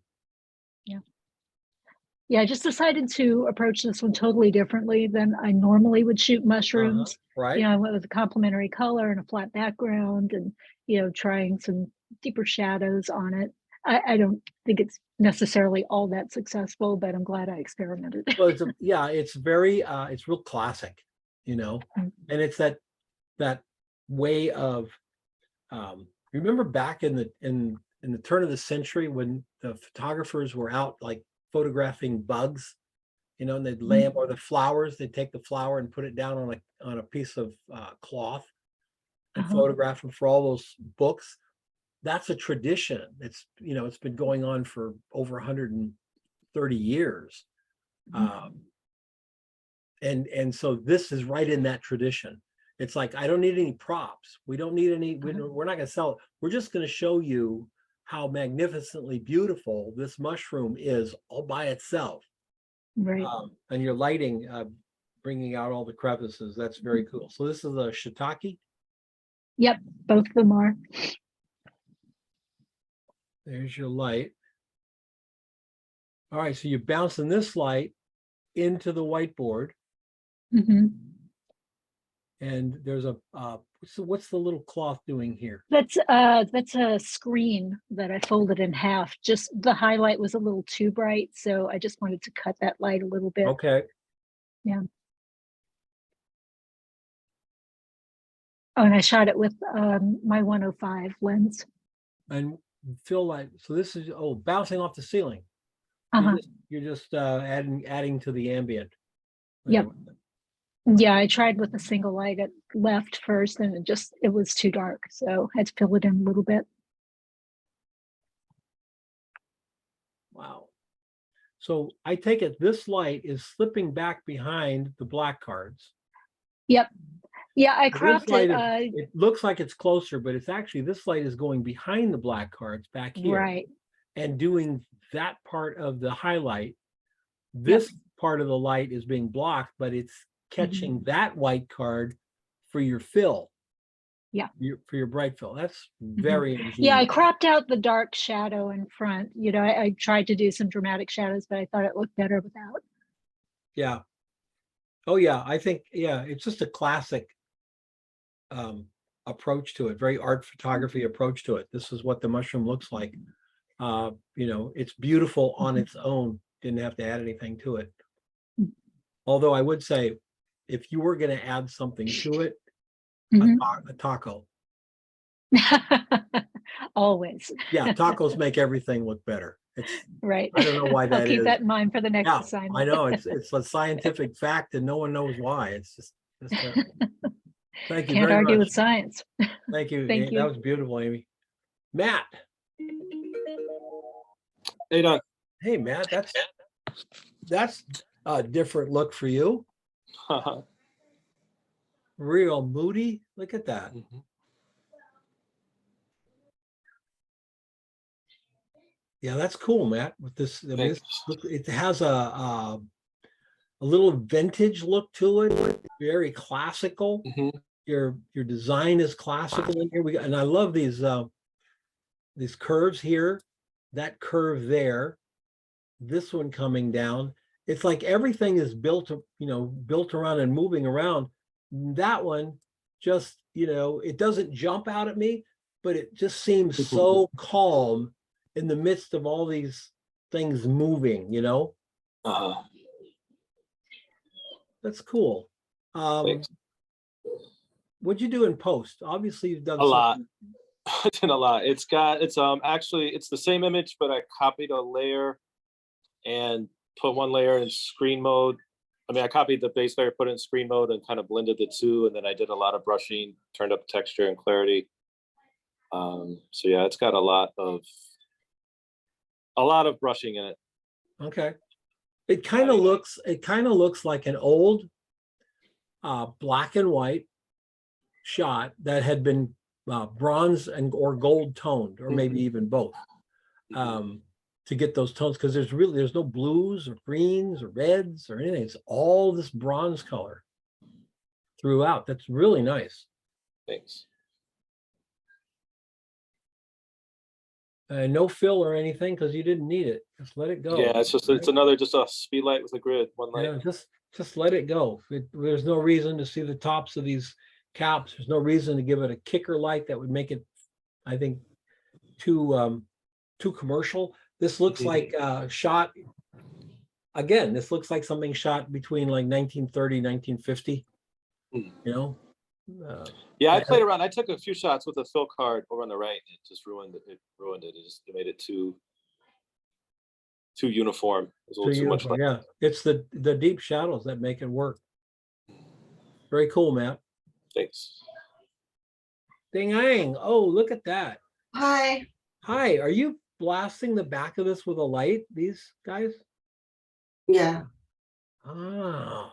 Speaker 11: Yeah, I just decided to approach this one totally differently than I normally would shoot mushrooms.
Speaker 2: Right.
Speaker 11: I went with a complementary color and a flat background and, trying some deeper shadows on it. I don't think it's necessarily all that successful, but I'm glad I experimented.
Speaker 2: Well, it's very it's real classic, and it's that way of remember back in the turn of the century when the photographers were out like photographing bugs, and they'd lay them, or the flowers, they'd take the flower and put it down on a piece of cloth and photograph them for all those books. That's a tradition. It's it's been going on for over 130 years. And so this is right in that tradition. It's like, I don't need any props. We don't need any, we're not going to sell it. We're just going to show you how magnificently beautiful this mushroom is all by itself.
Speaker 11: Right.
Speaker 2: And your lighting, bringing out all the crevices. That's very cool. So this is a shiitake.
Speaker 11: Yep, both of them are.
Speaker 2: There's your light. All right, so you're bouncing this light into the whiteboard.
Speaker 11: Mm-hmm.
Speaker 2: And there's what's the little cloth doing here?
Speaker 11: That's a screen that I folded in half. Just the highlight was a little too bright, so I just wanted to cut that light a little bit.
Speaker 2: Okay.
Speaker 11: Yeah. Oh, and I shot it with my 105 lens.
Speaker 2: And feel like, so this is bouncing off the ceiling.
Speaker 11: Uh-huh.
Speaker 2: You're just adding to the ambient.
Speaker 11: Yep. Yeah, I tried with a single light at left first, and it was too dark, so I had to fill it in a little bit.
Speaker 2: Wow. So I take it this light is slipping back behind the black cards.
Speaker 11: Yep. Yeah, I
Speaker 2: This
Speaker 11: cropped
Speaker 2: light
Speaker 11: it.
Speaker 2: It looks like it's closer, but it's actually, this light is going behind the black cards back here.
Speaker 11: Right.
Speaker 2: And doing that part of the highlight. This part of the light is being blocked, but it's catching that white card for your fill.
Speaker 11: Yeah.
Speaker 2: For your bright fill. That's very ingenious.
Speaker 11: Yeah, I cropped out the dark shadow in front. I tried to do some dramatic shadows, but I thought it looked better without.
Speaker 2: Yeah. Oh yeah, I think, it's just a classic approach to it, very art photography approach to it. This is what the mushroom looks like. It's beautiful on its own. Didn't have to add anything to it. Although I would say, if you were going to add something to it, a taco.
Speaker 11: Always.
Speaker 2: Yeah, tacos make everything look better. It's
Speaker 11: right.
Speaker 2: I don't know why that
Speaker 11: I'll keep
Speaker 2: is.
Speaker 11: that in mind for the next assignment.
Speaker 2: I know it's a scientific fact and no one knows why. It's just thank you.
Speaker 11: Can't
Speaker 2: very
Speaker 11: argue
Speaker 2: much.
Speaker 11: with science.
Speaker 2: Thank you.
Speaker 11: Thank you.
Speaker 2: That was beautiful, Amy. Matt.
Speaker 12: Hey, Don.
Speaker 2: Hey, Matt. That's a different look for you. Real moody. Look at that. Yeah, that's cool, Matt. With this, I mean, it has a little vintage look to it. Very classical. Your design is classical in here. And I love these curves here. That curve there. This one coming down. It's like everything is built around and moving around. That one just, it doesn't jump out at me, but it just seems so calm in the midst of all these things moving, That's cool. What'd you do in post? Obviously you've done
Speaker 12: a lot. Did a lot. It's actually it's the same image, but I copied a layer and put one layer in screen mode. I mean, I copied the base layer, put it in screen mode, and kind of blended the two, and then I did a lot of brushing, turned up texture and clarity. So yeah, it's got a lot of brushing in it.
Speaker 2: Okay. It kind of looks like an old black and white shot that had been bronze or gold toned, or maybe even both, to get those tones, because there's no blues or greens or reds or anything. It's all this bronze color throughout. That's really nice.
Speaker 12: Thanks.
Speaker 2: No fill or anything, because you didn't need it. Just let it go.
Speaker 12: Yeah, it's just a speed light with a grid, one light.
Speaker 2: Yeah, just let it go. There's no reason to see the tops of these caps. There's no reason to give it a kicker light that would make it, I think, too commercial. This looks like shot, again, this looks like something shot between like 1930, 1950, you know?
Speaker 12: Yeah, I played around. I took a few shots with a fill card over on the right. It just ruined it. It made it too uniform. It was a little too much.
Speaker 2: Yeah, it's the deep shadows that make it work. Very cool, Matt.
Speaker 12: Thanks.
Speaker 2: Ding-ang. Oh, look at that.
Speaker 8: Hi.
Speaker 2: Hi, are you blasting the back of this with a light, these guys?
Speaker 8: Yeah.
Speaker 2: Oh,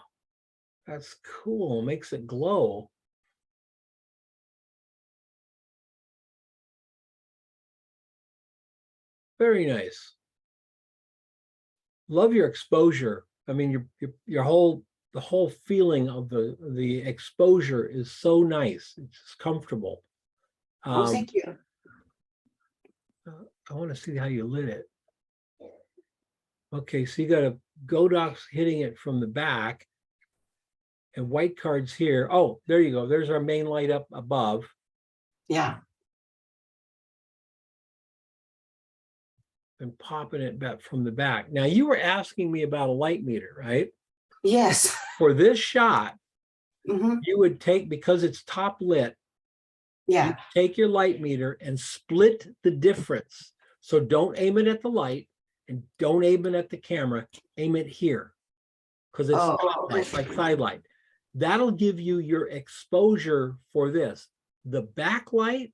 Speaker 2: that's cool. Makes it glow. Very nice. Love your exposure. I mean, the whole feeling of the exposure is so nice. It's just comfortable.
Speaker 8: Oh, thank you.
Speaker 2: I want to see how you lit it. Okay, so you got a Godox hitting it from the back and white cards here. Oh, there you go. There's our main light up above.
Speaker 8: Yeah.
Speaker 2: And popping it back from the back. Now, you were asking me about a light meter, right?
Speaker 8: Yes.
Speaker 2: For this shot,
Speaker 8: Mm-hmm.
Speaker 2: you would take, because it's top lit,
Speaker 8: Yeah.
Speaker 2: take your light meter and split the difference. So don't aim it at the light and don't aim it at the camera. Aim it here, because it's light, like side light. That'll give you your exposure for this. The backlight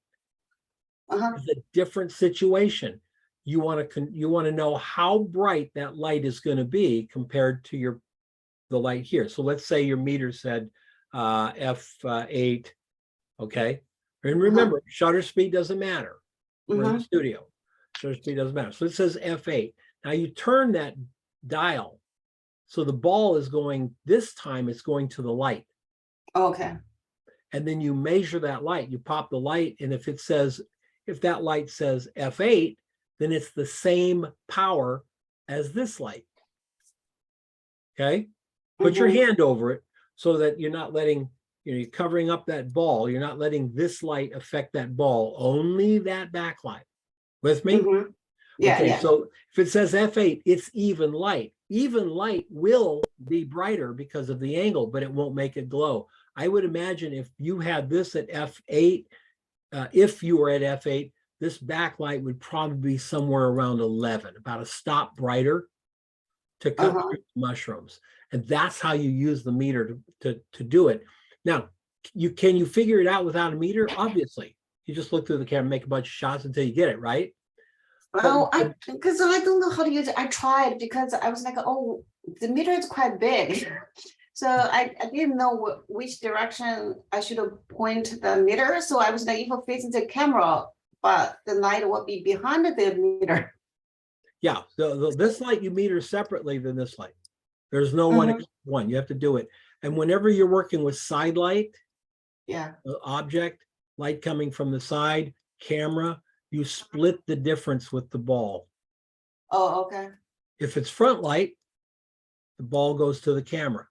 Speaker 2: is a different situation. You want to know how bright that light is going to be compared to the light here. So let's say your meter said f8, okay? And remember, shutter speed doesn't matter. We're in the studio. Shutter speed doesn't matter. So it says f8. Now you turn that dial. So the ball is going, this time it's going to the light.
Speaker 8: Okay.
Speaker 2: And then you measure that light. You pop the light, and if that light says f8, then it's the same power as this light. Okay? Put your hand over it so that you're not letting, you're covering up that ball. You're not letting this light affect that ball, only that backlight. With me?
Speaker 8: Yeah,
Speaker 2: okay,
Speaker 8: yeah.
Speaker 2: so if it says f8, it's even light. Even light will be brighter because of the angle, but it won't make it glow. I would imagine if you had this at f8, if you were at f8, this backlight would probably be somewhere around 11, about a stop brighter to cut through mushrooms. And that's how you use the meter to do it. Now, can you figure it out without a meter? Obviously. You just look through the camera, make a bunch of shots until you get it, right?
Speaker 8: Well, because I don't know how to use it. I tried because I was like, oh, the meter is quite big. So I didn't know which direction I should point the meter. So I was like, if I'm facing the camera, but the light will be behind the meter.
Speaker 2: Yeah, this light you meter separately than this light. There's no one, you have to do it. And whenever you're working with side light, object, light coming from the side, camera, you split the difference with the ball.
Speaker 8: Oh, okay.
Speaker 2: If it's front light, the ball goes to the camera.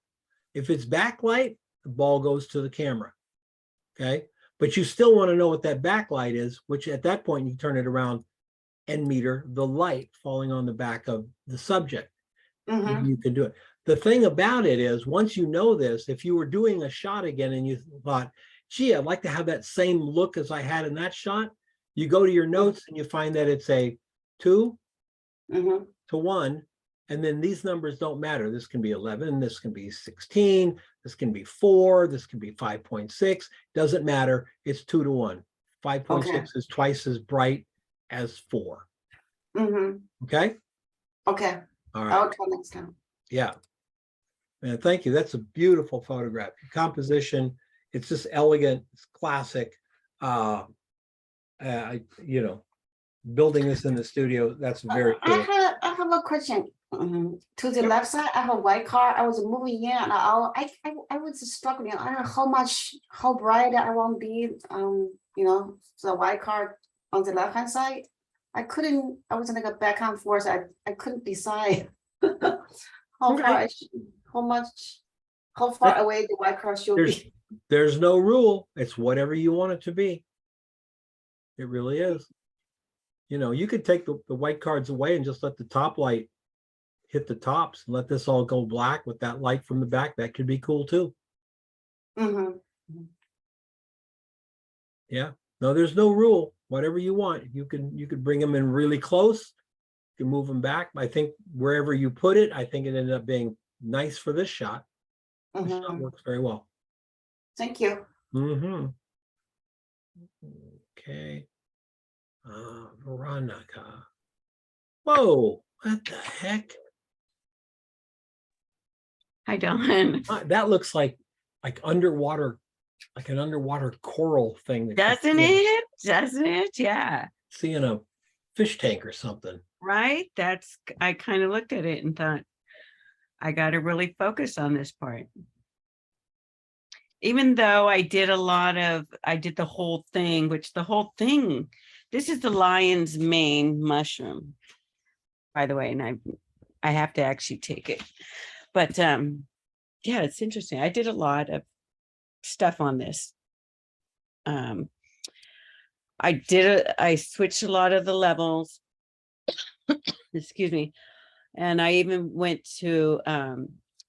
Speaker 2: If it's backlight, the ball goes to the camera. Okay, but you still want to know what that backlight is, which at that point you turn it around and meter the light falling on the back of the subject. You can do it. The thing about it is, once you know this, if you were doing a shot again and you thought, gee, I'd like to have that same look as I had in that shot, You go to your notes and you find that it's a 2
Speaker 8: Mhm.
Speaker 2: to 1. And then these numbers don't matter. This can be 11, this can be 16, this can be 4, this can be 5.6. Doesn't matter. It's 2 to 1. 5.6
Speaker 8: Okay.
Speaker 2: is twice as bright as 4.
Speaker 8: Mhm.
Speaker 2: Okay?
Speaker 8: Okay.
Speaker 2: All right.
Speaker 8: I'll try next time.
Speaker 2: Yeah. And thank you. That's a beautiful photograph. Your composition, it's just elegant, it's classic. You know, building this in the studio, that's very cool.
Speaker 8: I have a question. To the left side, I have a white car. I was moving in and I was struggling. I don't know how bright I want to be. You know, the white car on the left hand side. I was like a back and forth. I couldn't decide how far how far away the white car should be.
Speaker 2: There's no rule. It's whatever you want it to be. It really is. You know, you could take the white cards away and just let the top light hit the tops and let this all go black with that light from the back. That could be cool too.
Speaker 8: Mhm.
Speaker 2: Yeah. No, there's no rule. Whatever you want. You could bring them in really close. You can move them back. I think wherever you put it, I think it ended up being nice for this shot. The shot works very well.
Speaker 8: Thank you.
Speaker 2: Mm-hmm. Okay. Veronica. Whoa, what the heck?
Speaker 5: Hi, Don.
Speaker 2: That looks like underwater, like an underwater coral thing. that you
Speaker 5: Doesn't
Speaker 2: see in-
Speaker 5: it? Doesn't it? Yeah.
Speaker 2: See in a fish tank or something.
Speaker 5: Right? I kind of looked at it and thought, I got to really focus on this part. Even though I did the whole thing, this is the lion's mane mushroom, by the way, and I have to actually take it. But yeah, it's interesting. I did a lot of stuff on this. I switched a lot of the levels. Excuse me. And I even went to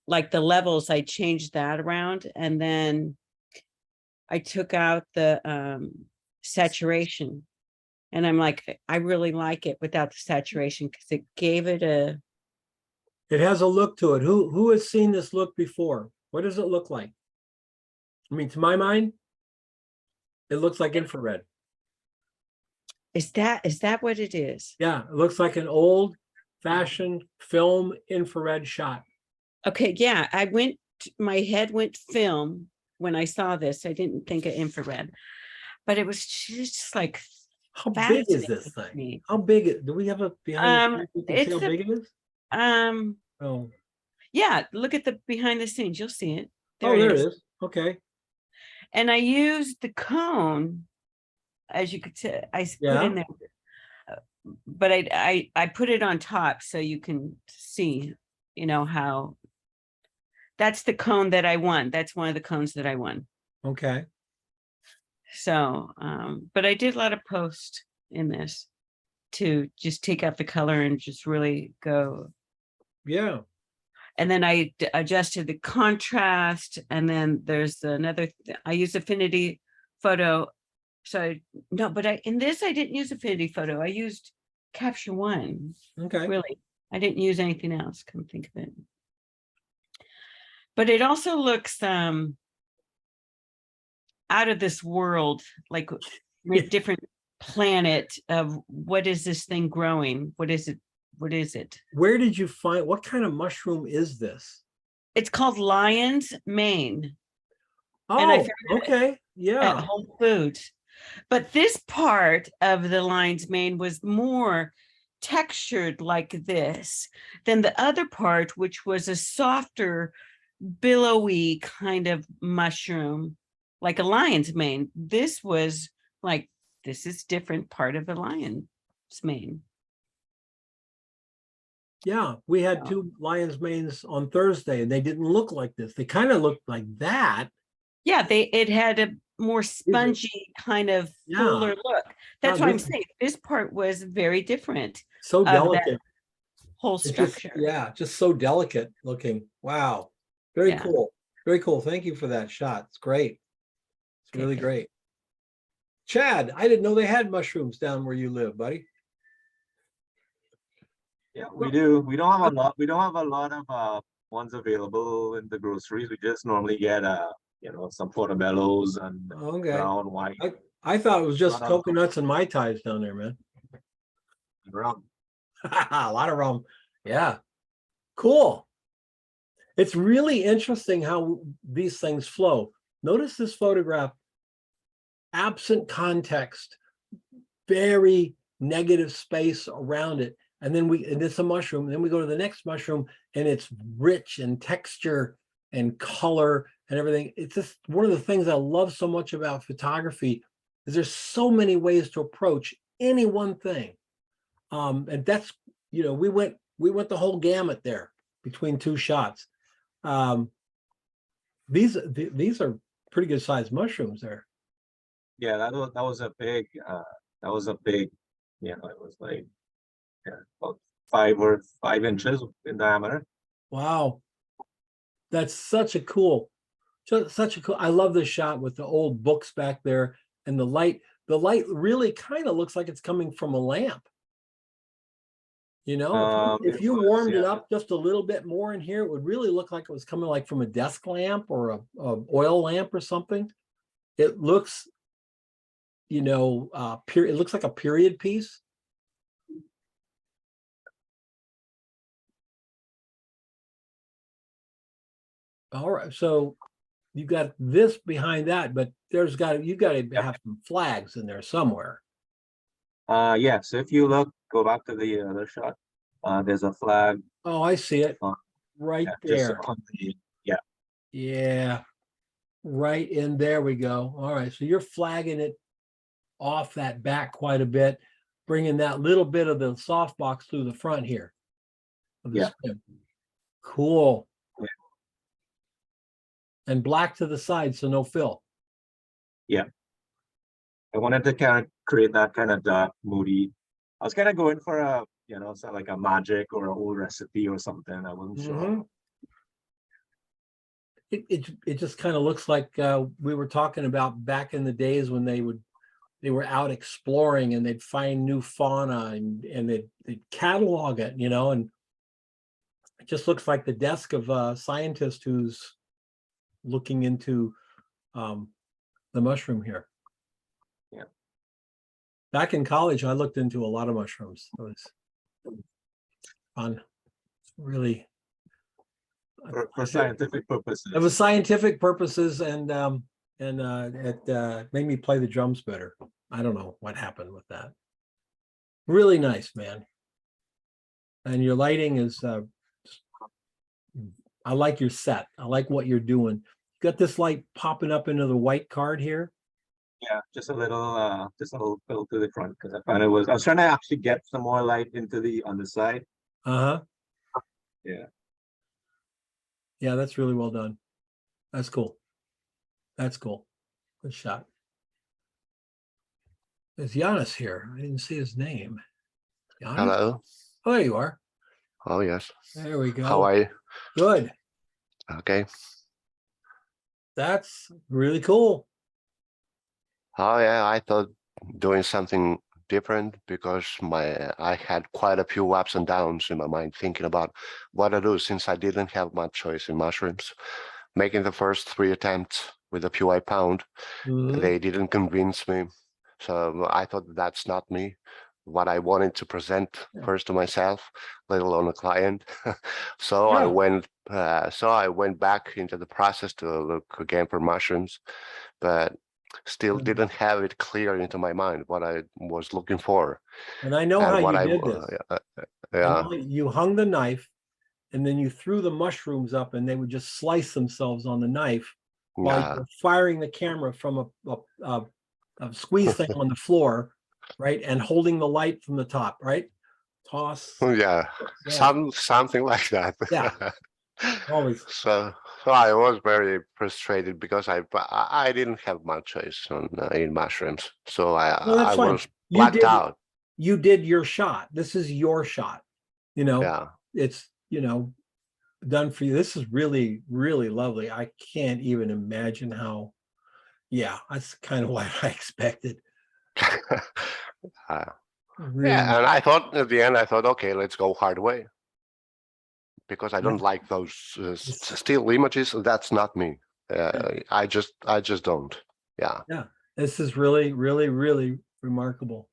Speaker 5: like the levels, I changed that around, and then I took out the saturation. And I'm like, I really like it without the saturation because it gave it
Speaker 2: It has a look to it. Who has seen this look before? What does it look like? I mean, to my mind, it looks like infrared.
Speaker 5: Is that what it is?
Speaker 2: Yeah, it looks like an old fashioned film infrared shot.
Speaker 5: Okay, yeah, my head went film when I saw this. I didn't think of infrared, but it was just like,
Speaker 2: how big is this thing? How big? Do we have a behind the scenes? See how big it is? Oh,
Speaker 5: yeah, look at the behind the scenes. You'll see it.
Speaker 2: There it is. Okay.
Speaker 5: And I used the cone, as you could tell, I put in there, but I put it on top so you can see, you know, how that's the cone that I won. That's one of the cones that I won.
Speaker 2: Okay.
Speaker 5: So, but I did a lot of post in this to just take out the color and just really go.
Speaker 2: Yeah.
Speaker 5: And then I adjusted the contrast, and then there's another, I used Affinity Photo. So in this, I didn't use Affinity Photo. I used Capture One.
Speaker 2: Okay.
Speaker 5: Really, I didn't use anything else, come think of it. But it also looks out of this world, like a different planet of what is this thing growing? What is it? What is it?
Speaker 2: Where did you find, what kind of mushroom is this?
Speaker 5: It's called lion's mane.
Speaker 2: Oh, okay. Yeah.
Speaker 5: At Whole Foods. But this part of the lion's mane was more textured like this than the other part, which was a softer, billowy kind of mushroom, like a lion's mane. This was like, this is different part of the lion's mane.
Speaker 2: Yeah, we had two lion's manes on Thursday and they didn't look like this. They kind of looked like that.
Speaker 5: Yeah, it had a more spongy kind of fuller look. That's why I'm saying this part was very different.
Speaker 2: So delicate.
Speaker 5: Whole structure.
Speaker 2: Just so delicate looking. Wow. Very cool. Very cool. Thank you for that shot. It's great. It's really great. Chad, I didn't know they had mushrooms down where you live, buddy.
Speaker 13: Yeah, we do. We don't have a lot. We don't have a lot of ones available in the groceries. We just normally get some portobellos and
Speaker 2: Okay.
Speaker 13: brown, white,
Speaker 2: I thought it was just
Speaker 13: Not on-
Speaker 2: coconuts and Mai Tais down there, man.
Speaker 13: rum.
Speaker 2: A lot of rum. Yeah. Cool. It's really interesting how these things flow. Notice this photograph, absent context, very negative space around it. And then it's a mushroom. Then we go to the next mushroom and it's rich in texture and color and everything. It's just one of the things I love so much about photography is there's so many ways to approach any one thing. And that's, we went the whole gamut there between two shots. These are pretty good sized mushrooms there.
Speaker 13: Yeah, that was a big. It was like about 5 inches in diameter.
Speaker 2: Wow. That's such a cool. I love this shot with the old books back there and the light really kind of looks like it's coming from a lamp. If you warmed it up just a little bit more in here, it would really look like it was coming like from a desk lamp or a oil lamp or something. It looks, it looks like a period piece. All right, so you got this behind that, but you got to have some flags in there somewhere.
Speaker 13: Yeah. So if you go back to the other shot, there's a flag.
Speaker 2: Oh, I see it right there. Yeah, right in there we go. All right, so you're flagging it off that back quite a bit, bringing that little bit of the softbox through the front here.
Speaker 13: Yeah.
Speaker 2: Cool. And black to the side, so no fill.
Speaker 13: Yeah. I wanted to kind of create that kind of dark, moody. I was kind of going for a, like a magic or a whole recipe or something. I wasn't sure.
Speaker 2: It just kind of looks like we were talking about back in the days when they were out exploring and they'd find new fauna and they'd catalog it, and it just looks like the desk of a scientist who's looking into the mushroom here.
Speaker 13: Yeah.
Speaker 2: Back in college, I looked into a lot of mushrooms. It was fun. Really.
Speaker 13: For scientific purposes.
Speaker 2: It was scientific purposes, and it made me play the drums better. I don't know what happened with that. Really nice, man. And your lighting is. I like your set. I like what you're doing. You got this light popping up into the white card here.
Speaker 13: Yeah, just a little fill to the front because I found I was trying to actually get some more light into the underside.
Speaker 2: Yeah.
Speaker 13: Yeah,
Speaker 2: that's really well done. That's cool. That's cool. Good shot. There's Giannis here. I didn't see his name. Giannis?
Speaker 14: Hello.
Speaker 2: Oh, there you are.
Speaker 14: Oh, yes.
Speaker 2: There we go.
Speaker 14: How are you?
Speaker 2: Good.
Speaker 14: Okay.
Speaker 2: That's really cool.
Speaker 14: Oh, yeah. I thought doing something different because I had quite a few ups and downs in my mind thinking about what to do since I didn't have much choice in mushrooms. Making the first 3 attempts with the few I found, they didn't convince me. So I thought that's not me. What I wanted to present first to myself, let alone a client. So I went back into the process to look again for mushrooms, but still didn't have it clear into my mind what I was looking for.
Speaker 2: And I know how you did this.
Speaker 14: Yeah.
Speaker 2: You hung the knife and then you threw the mushrooms up and they would just slice themselves on the knife while you were firing the camera from a squeeze thing on the floor, right? And holding the light from the top, right? Toss.
Speaker 14: Yeah. Something like that.
Speaker 2: Yeah. Always.
Speaker 14: So I was very frustrated because I didn't have much choice in mushrooms. So I was blacked out.
Speaker 2: You did your shot. This is your shot. It's done for you. This is really, really lovely. I can't even imagine how. Yeah, that's kind of what I expected. Really
Speaker 14: Yeah, and I thought at the end, I thought, okay, let's go hard way. Because I don't like those still images. That's not me. I just don't. Yeah.
Speaker 2: Yeah, this is really, really, really remarkable.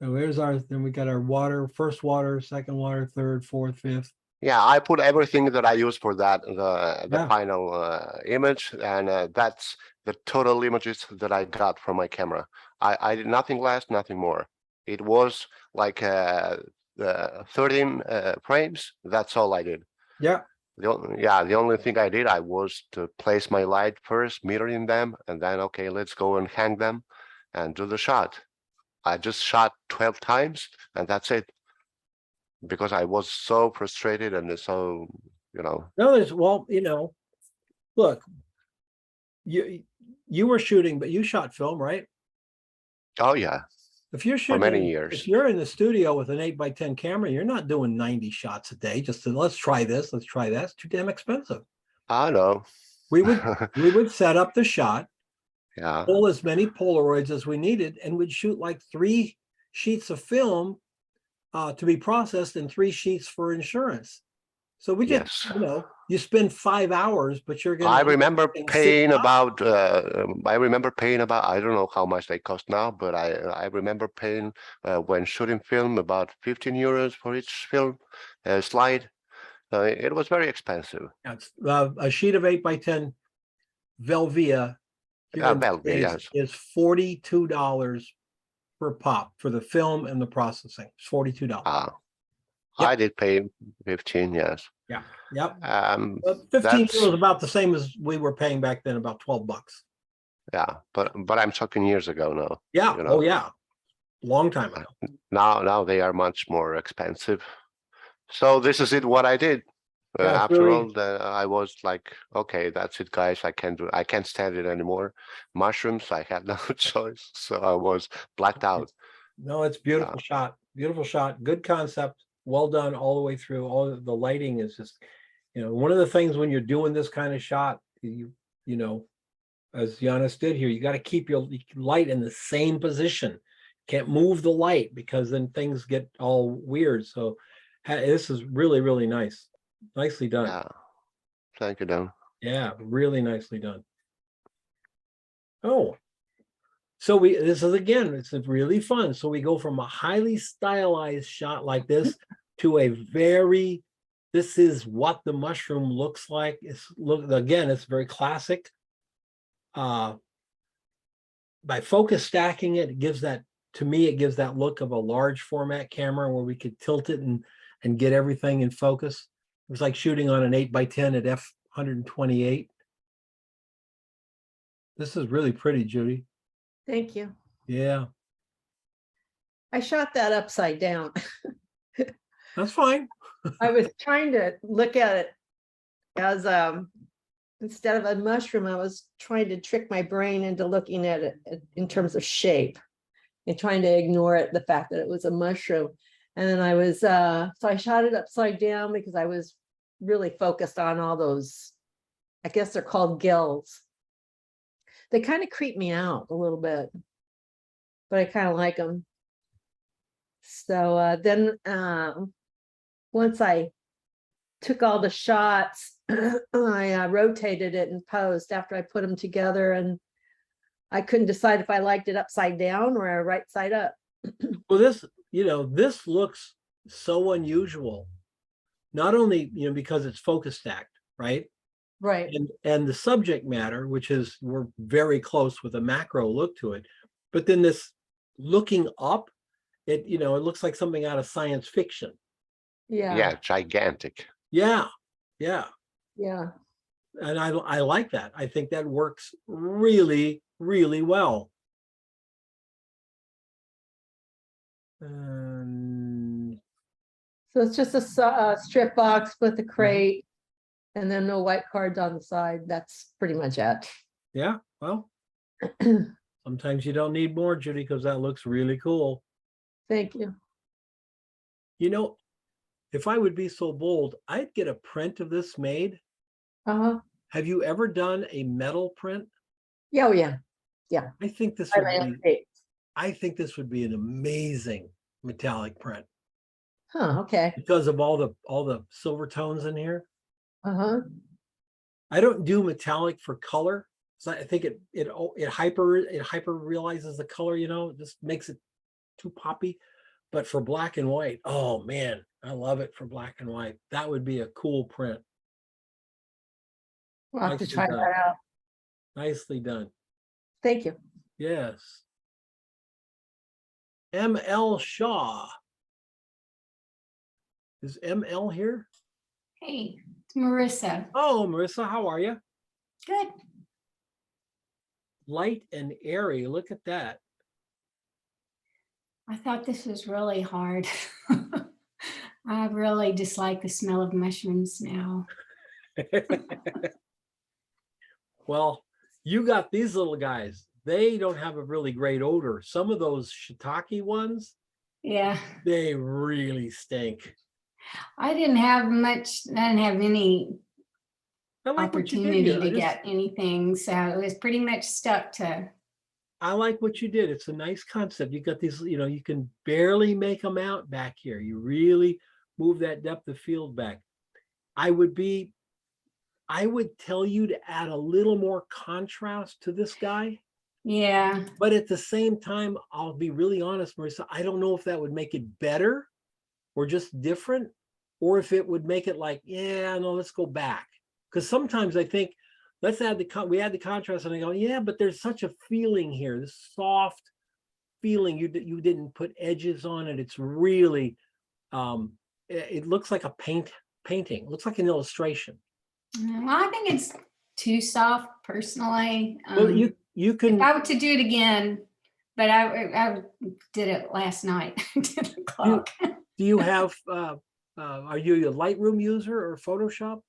Speaker 2: So here's our, then we got our water, first water, second water, third, fourth, fifth.
Speaker 14: Yeah, I put everything that I use for that, the
Speaker 2: Yeah.
Speaker 14: final image, and that's the total images that I got from my camera. I did nothing less, nothing more. It was like the 13 frames. That's all I did.
Speaker 2: Yeah.
Speaker 14: The only thing I did, I was to place my light first, mirroring them, and then, okay, let's go and hang them and do the shot. I just shot 12 times and that's it. Because I was so frustrated and so,
Speaker 2: No, there's, well, look, you were shooting, but you shot film, right?
Speaker 14: Oh yeah.
Speaker 2: If you're shooting,
Speaker 14: many years.
Speaker 2: if you're in the studio with an 8x10 camera, you're not doing 90 shots a day. Just to, let's try this, let's try that. It's too damn expensive.
Speaker 14: I know.
Speaker 2: We would set up the shot,
Speaker 14: Yeah.
Speaker 2: pull as many Polaroids as we needed, and we'd shoot like 3 sheets of film to be processed and 3 sheets for insurance. So we get,
Speaker 14: Yes.
Speaker 2: You spend 5 hours, but you're gonna.
Speaker 14: I remember
Speaker 2: and
Speaker 14: paying
Speaker 2: sit up.
Speaker 14: about I don't know how much they cost now, but I remember paying when shooting film about 15 euros for each film slide. It was very expensive.
Speaker 2: It's, a sheet of 8x10 Velvia here in the
Speaker 14: Velvia,
Speaker 2: States
Speaker 14: yes.
Speaker 2: is $42 per pop for the film and the processing. It's $42.
Speaker 14: I did pay 15, yes.
Speaker 2: Yeah. Yep.
Speaker 14: But
Speaker 2: 15
Speaker 14: that's-
Speaker 2: euros, about the same as we were paying back then, about 12 bucks.
Speaker 14: Yeah, but I'm talking years ago now.
Speaker 2: Yeah.
Speaker 14: you know.
Speaker 2: Oh yeah. Long time ago.
Speaker 14: Now they are much more expensive. So this is it. What I did.
Speaker 2: Yeah, it's
Speaker 14: After
Speaker 2: really-
Speaker 14: all, I was like, okay, that's it, guys. I can't stand it anymore. Mushrooms, I had no choice, so I was blacked out.
Speaker 2: No, it's beautiful shot. Beautiful shot. Good concept. Well done all the way through. All the lighting is just, one of the things when you're doing this kind of shot, as Giannis did here, you got to keep your light in the same position. Can't move the light because then things get all weird. So this is really, really nice. Nicely done.
Speaker 14: Yeah. Thank you, Don.
Speaker 2: Yeah, really nicely done. Oh, so this is again, it's really fun. So we go from a highly stylized shot like this to a this is what the mushroom looks like. It's very classic. By focus stacking it, to me, it gives that look of a large format camera where we could tilt it and get everything in focus. It was like shooting on an 8x10 at f128. This is really pretty, Judy.
Speaker 15: Thank you.
Speaker 2: Yeah,
Speaker 15: I shot that upside down.
Speaker 2: that's fine.
Speaker 15: I was trying to look at it as instead of a mushroom, I was trying to trick my brain into looking at it in terms of shape and trying to ignore the fact that it was a mushroom. And then I was, so I shot it upside down because I was really focused on all those, I guess they're called gills. They kind of creep me out a little bit, but I kind of like them. So then once I took all the shots, I rotated it in post after I put them together, and I couldn't decide if I liked it upside down or right side up.
Speaker 2: Well, this looks so unusual. Not only, because it's focus stacked, right?
Speaker 15: Right.
Speaker 2: And the subject matter, which is, we're very close with a macro look to it, but then this looking up, it looks like something out of science fiction.
Speaker 15: Yeah.
Speaker 14: Yeah, gigantic.
Speaker 2: Yeah.
Speaker 15: Yeah.
Speaker 2: And I like that. I think that works really, really well.
Speaker 15: So it's just a strip box with a crate and then no white cards on the side. That's pretty much it.
Speaker 2: Yeah, well, sometimes you don't need more, Judy, because that looks really cool.
Speaker 15: Thank you.
Speaker 2: If I would be so bold, I'd get a print of this made.
Speaker 15: Uh-huh.
Speaker 2: Have you ever done a metal print?
Speaker 15: Yeah, oh yeah. Yeah.
Speaker 2: I think this
Speaker 15: I
Speaker 2: would be,
Speaker 15: landscape.
Speaker 2: I think this would be an amazing metallic print
Speaker 15: Huh, okay.
Speaker 2: because of all the silver tones in here.
Speaker 15: Uh-huh.
Speaker 2: I don't do metallic for color. So I think it hyper realizes the color, you know, it just makes it too poppy. But for black and white, oh man, I love it for black and white. That would be a cool print.
Speaker 15: We'll have to
Speaker 2: Nicely
Speaker 15: try
Speaker 2: done.
Speaker 15: that out.
Speaker 2: Nicely done.
Speaker 15: Thank you.
Speaker 2: Yes. ML Shaw. Is ML here?
Speaker 16: Hey, it's Marissa.
Speaker 2: Oh, Marissa, how are you?
Speaker 16: Good.
Speaker 2: Light and airy. Look at that.
Speaker 16: I thought this was really hard. I really dislike the smell of mushrooms now.
Speaker 2: Well, you got these little guys. They don't have a really great odor. Some of those shiitake ones,
Speaker 16: Yeah,
Speaker 2: they really stink.
Speaker 16: I didn't have any
Speaker 2: I like what you did
Speaker 16: opportunity
Speaker 2: here.
Speaker 16: to get anything, so it was pretty much stuck to.
Speaker 2: I like what you did. It's a nice concept. You got these, you know, you can barely make them out back here. You really move that depth of field back. I would tell you to add a little more contrast to this guy.
Speaker 16: Yeah,
Speaker 2: But at the same time, I'll be really honest, Marissa, I don't know if that would make it better or just different, or if it would make it like, yeah, no, let's go back. Because sometimes I think, let's add we add the contrast and I go, yeah, but there's such a feeling here, this soft feeling. You didn't put edges on it. It's really, it looks like a painting. It looks like an illustration.
Speaker 16: well, I think it's too soft personally.
Speaker 2: Well, you can.
Speaker 16: If I were to do it again, but I did it last night. 10 o'clock.
Speaker 2: Do you have, are you a Lightroom user or Photoshop?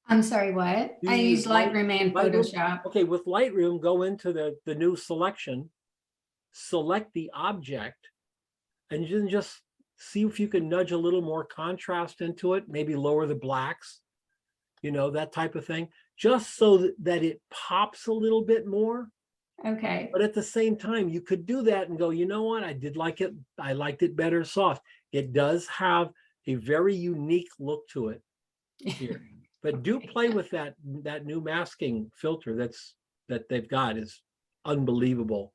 Speaker 16: I'm sorry, what?
Speaker 2: Do
Speaker 16: I
Speaker 2: you
Speaker 16: use Lightroom and
Speaker 2: Lightroom?
Speaker 16: Photoshop.
Speaker 2: Okay, with Lightroom, go into the new selection, select the object, and then just see if you can nudge a little more contrast into it, maybe lower the blacks, you know, that type of thing, just so that it pops a little bit more.
Speaker 16: Okay.
Speaker 2: But at the same time, you could do that and go, you know what, I did like it. I liked it better soft. It does have a very unique look to it here. But do play with that new masking filter that they've got is unbelievable.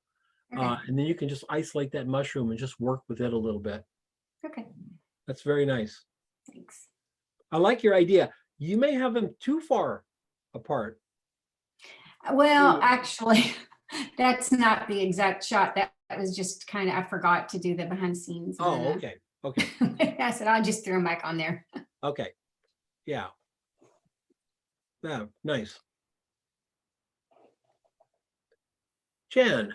Speaker 16: Okay.
Speaker 2: And then you can just isolate that mushroom and just work with it a little bit.
Speaker 16: Okay.
Speaker 2: That's very nice.
Speaker 16: Thanks.
Speaker 2: I like your idea. You may have them too far apart.
Speaker 16: Well, actually, that's not the exact shot. That was just kind of, I forgot to do the behind the scenes.
Speaker 2: Oh,
Speaker 16: and,
Speaker 2: okay. Okay.
Speaker 16: I said, I'll just throw them back on there.
Speaker 2: Okay. Yeah. Yeah, nice. Jen.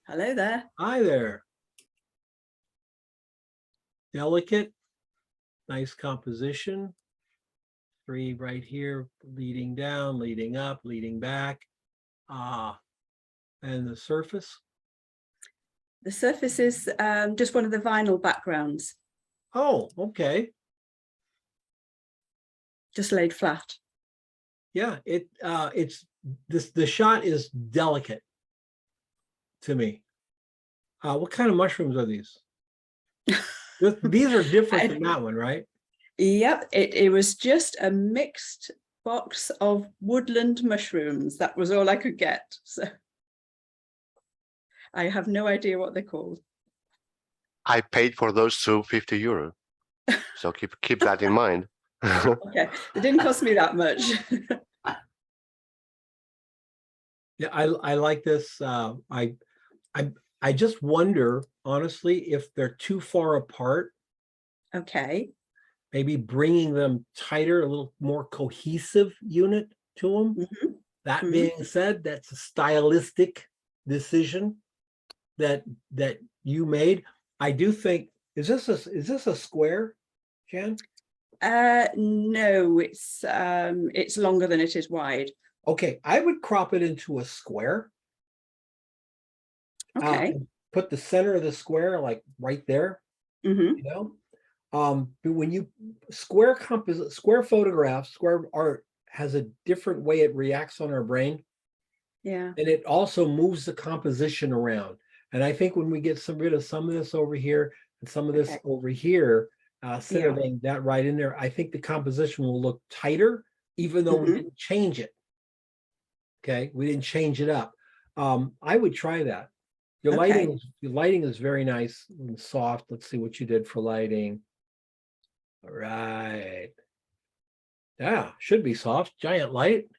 Speaker 17: Hello there.
Speaker 2: Hi there. Delicate, nice composition. 3 right here, leading down, leading up, leading back. And the surface?
Speaker 17: The surface is just one of the vinyl backgrounds.
Speaker 2: Oh, okay.
Speaker 17: Just laid flat.
Speaker 2: Yeah, the shot is delicate to me. What kind of mushrooms are these? These are different than that one, right?
Speaker 17: Yep, it was just a mixed box of woodland mushrooms. That was all I could get. So I have no idea what they're called.
Speaker 14: I paid for those too, €50. So keep that in mind.
Speaker 17: Okay, it didn't cost me that much.
Speaker 2: Yeah, I like this. I just wonder, honestly, if they're too far apart.
Speaker 17: Okay.
Speaker 2: Maybe bringing them tighter, a little more cohesive unit to them.
Speaker 17: Mm-hmm.
Speaker 2: That being said, that's a stylistic decision that you made. I do think, is this a square, Jan?
Speaker 17: No, it's longer than it is wide.
Speaker 2: Okay, I would crop it into a square.
Speaker 17: Okay.
Speaker 2: Put the center of the square like right there.
Speaker 17: Mm-hmm.
Speaker 2: You know, but when you square photographs, square art has a different way it reacts on our brain.
Speaker 17: Yeah.
Speaker 2: And it also moves the composition around. And I think when we get rid of some of this over here and some of this
Speaker 17: Okay.
Speaker 2: over here,
Speaker 17: Yeah.
Speaker 2: centering that right in there, I think the composition will look tighter, even though we
Speaker 17: Mhm.
Speaker 2: didn't change it. Okay, we didn't change it up. I would try that. Your
Speaker 17: Okay.
Speaker 2: lighting is very nice and soft. Let's see what you did for lighting. All right. Yeah, should be soft, giant light.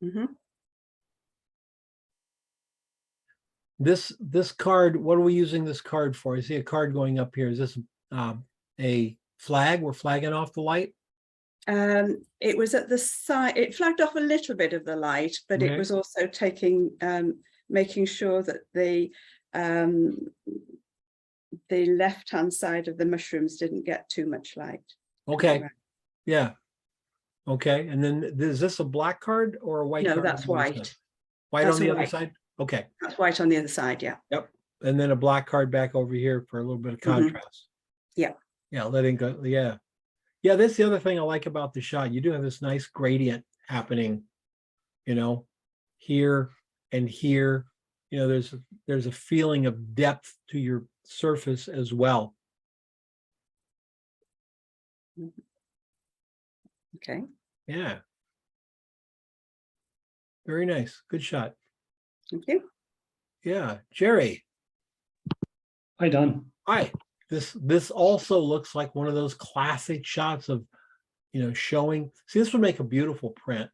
Speaker 17: Mhm.
Speaker 2: This card, what are we using this card for? I see a card going up here. Is this a flag? We're flagging off the light?
Speaker 17: It was at the side, it flagged off a little bit of the light, but
Speaker 2: Okay.
Speaker 17: it was also taking, making sure that the left-hand side of the mushrooms didn't get too much light.
Speaker 2: Okay, yeah. Okay, and then is this a black card or a white
Speaker 17: No,
Speaker 2: card?
Speaker 17: that's
Speaker 2: on the other
Speaker 17: white.
Speaker 2: side? White
Speaker 17: That's
Speaker 2: on the other
Speaker 17: white.
Speaker 2: side? Okay,
Speaker 17: That's white on the other side, yeah.
Speaker 2: yep. And then a black card back over here for a little bit of
Speaker 17: Mhm.
Speaker 2: contrast.
Speaker 17: Yeah.
Speaker 2: Yeah, letting go, yeah. Yeah, that's the other thing I like about the shot. You do have this nice gradient happening, you know, here and here. You know, there's a feeling of depth to your surface as well.
Speaker 17: Okay.
Speaker 2: Yeah. Very nice. Good shot.
Speaker 17: Thank you.
Speaker 2: Yeah, Jerry.
Speaker 18: Hi, Don.
Speaker 2: Hi. This also looks like one of those classic shots of, you know, showing. See, this would make a beautiful print.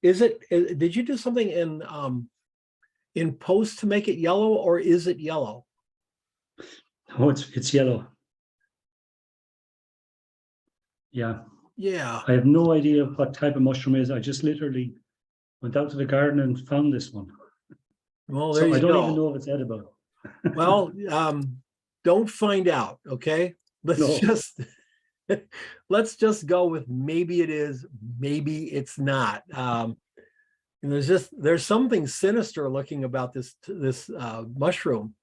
Speaker 2: Did you do something in post to make it yellow, or is it yellow?
Speaker 18: Oh, it's yellow. Yeah.
Speaker 2: Yeah.
Speaker 18: I have no idea what type of mushroom it is. I just literally went out to the garden and found this one.
Speaker 2: Well, there
Speaker 18: So
Speaker 2: you
Speaker 18: I don't
Speaker 2: go.
Speaker 18: even know if it's edible.
Speaker 2: Well, don't find out, okay? Let's
Speaker 18: No.
Speaker 2: just let's just go with maybe it is, maybe it's not. And there's something sinister looking about this mushroom.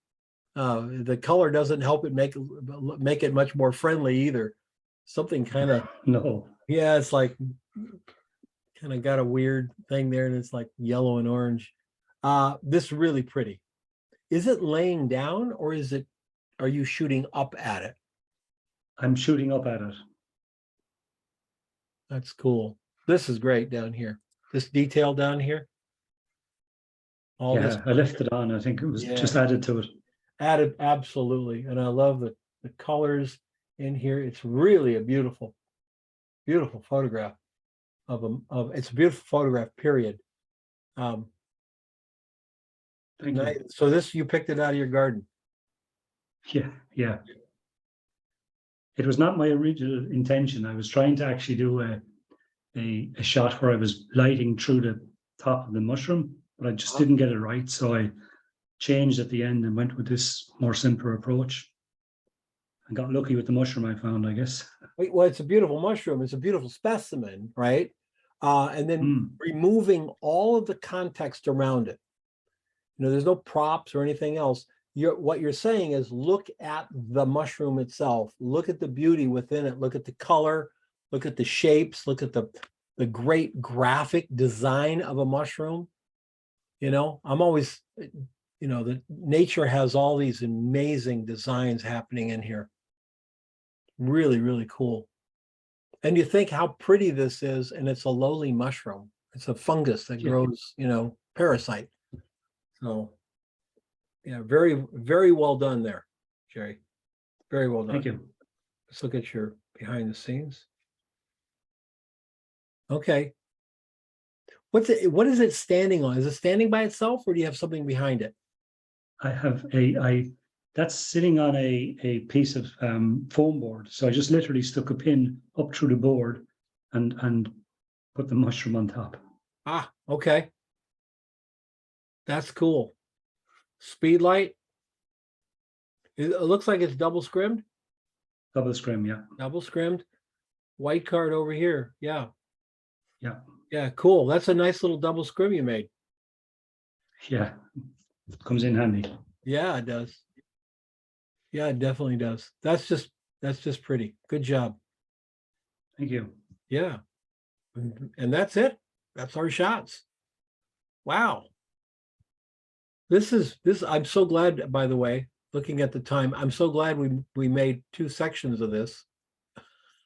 Speaker 2: The color doesn't help it make it much more friendly either. Something kind of
Speaker 18: No.
Speaker 2: yeah, it's like kind of got a weird thing there, and it's like yellow and orange. This is really pretty. Is it laying down, or are you shooting up at it?
Speaker 18: I'm shooting up at it.
Speaker 2: That's cool. This is great down here. This detail down here. All
Speaker 18: Yeah,
Speaker 2: this
Speaker 18: I left it on. I think it was just
Speaker 2: Yeah.
Speaker 18: added to it.
Speaker 2: added, absolutely. And I love the colors in here. It's really a beautiful photograph it's a beautiful photograph, period.
Speaker 18: Thank you.
Speaker 2: Nice. So you picked it out of your garden.
Speaker 18: Yeah. It was not my original intention. I was trying to actually do a shot where I was lighting through the top of the mushroom, but I just didn't get it right. So I changed at the end and went with this more simpler approach. I got lucky with the mushroom I found, I guess.
Speaker 2: Well, it's a beautiful mushroom. It's a beautiful specimen, right? And then removing all of the context around it. You know, there's no props or anything else. What you're saying is look at the mushroom itself. Look at the beauty within it. Look at the color. Look at the shapes. Look at the great graphic design of a mushroom. You know, I'm always, you know, that nature has all these amazing designs happening in here. Really, really cool. And you think how pretty this is, and it's a lowly mushroom. It's a fungus that grows, you know, parasite. So, yeah, very, very well done there, Jerry. Very well done.
Speaker 18: Thank you.
Speaker 2: Let's look at your behind the scenes. Okay. What is it standing on? Is it standing by itself, or do you have something behind it?
Speaker 18: I have that's sitting on a piece of foam board. So I just literally stuck a pin up through the board and put the mushroom on top.
Speaker 2: Ah, okay. That's cool. Speed light. It looks like it's double scrimmed.
Speaker 18: Double scrim, yeah.
Speaker 2: Double scrimmed. White card over here. Yeah.
Speaker 18: Yeah.
Speaker 2: Yeah, cool. That's a nice little double scrim you made.
Speaker 18: Yeah. Comes in handy.
Speaker 2: Yeah, it does. Yeah, it definitely does. That's just pretty. Good job.
Speaker 18: Thank you.
Speaker 2: Yeah. And that's it. That's our shots. Wow. I'm so glad, by the way, looking at the time, I'm so glad we made 2 sections of this.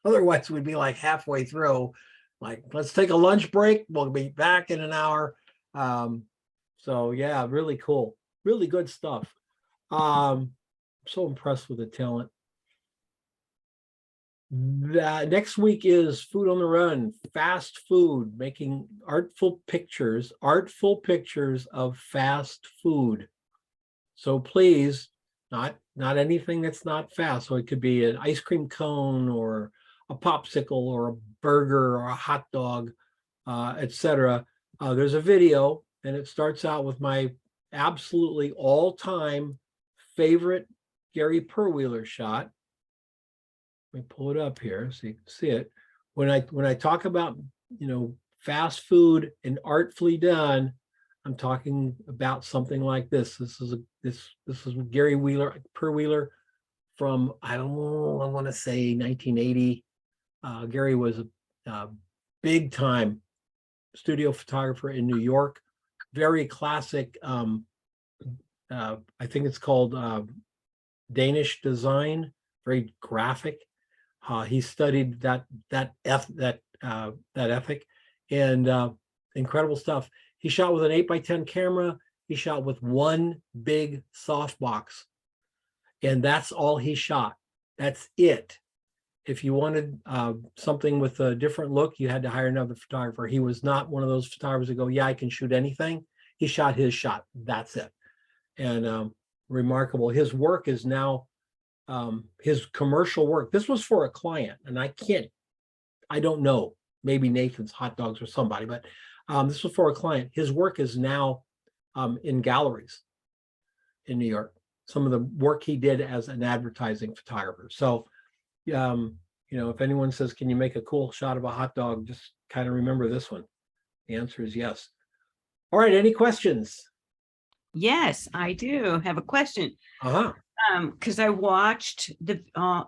Speaker 2: Otherwise, we'd be like halfway through, like, let's take a lunch break. We'll be back in an hour. So yeah, really cool. Really good stuff. I'm so impressed with the talent. Next week is Food on the Run, fast food, making artful pictures of fast food. So please, not anything that's not fast. So it could be an ice cream cone or a popsicle or a burger or a hot dog, etc. There's a video, and it starts out with my absolutely all-time favorite Gary Perwheeler shot. Let me pull it up here so you can see it. When I talk about, fast food and artfully done, I'm talking about something like this. This is Gary Perwheeler from, I want to say 1980. Gary was a big time studio photographer in New York. Very classic. I think it's called Danish design. Very graphic. He studied that ethic, and incredible stuff. He shot with an 8x10 camera. He shot with one big softbox, and that's all he shot. That's it. If you wanted something with a different look, you had to hire another photographer. He was not one of those photographers that go, yeah, I can shoot anything. He shot his shot. That's it. And remarkable. His work is now, his commercial work. This was for a client, and I don't know, maybe Nathan's Hot Dogs or somebody, but this was for a client. His work is now in galleries in New York. Some of the work he did as an advertising photographer. So, if anyone says, can you make a cool shot of a hot dog? Just kind of remember this one. The answer is yes. All right. Any questions?
Speaker 5: Yes, I do have a question.
Speaker 2: Uh-huh.
Speaker 5: Because I watched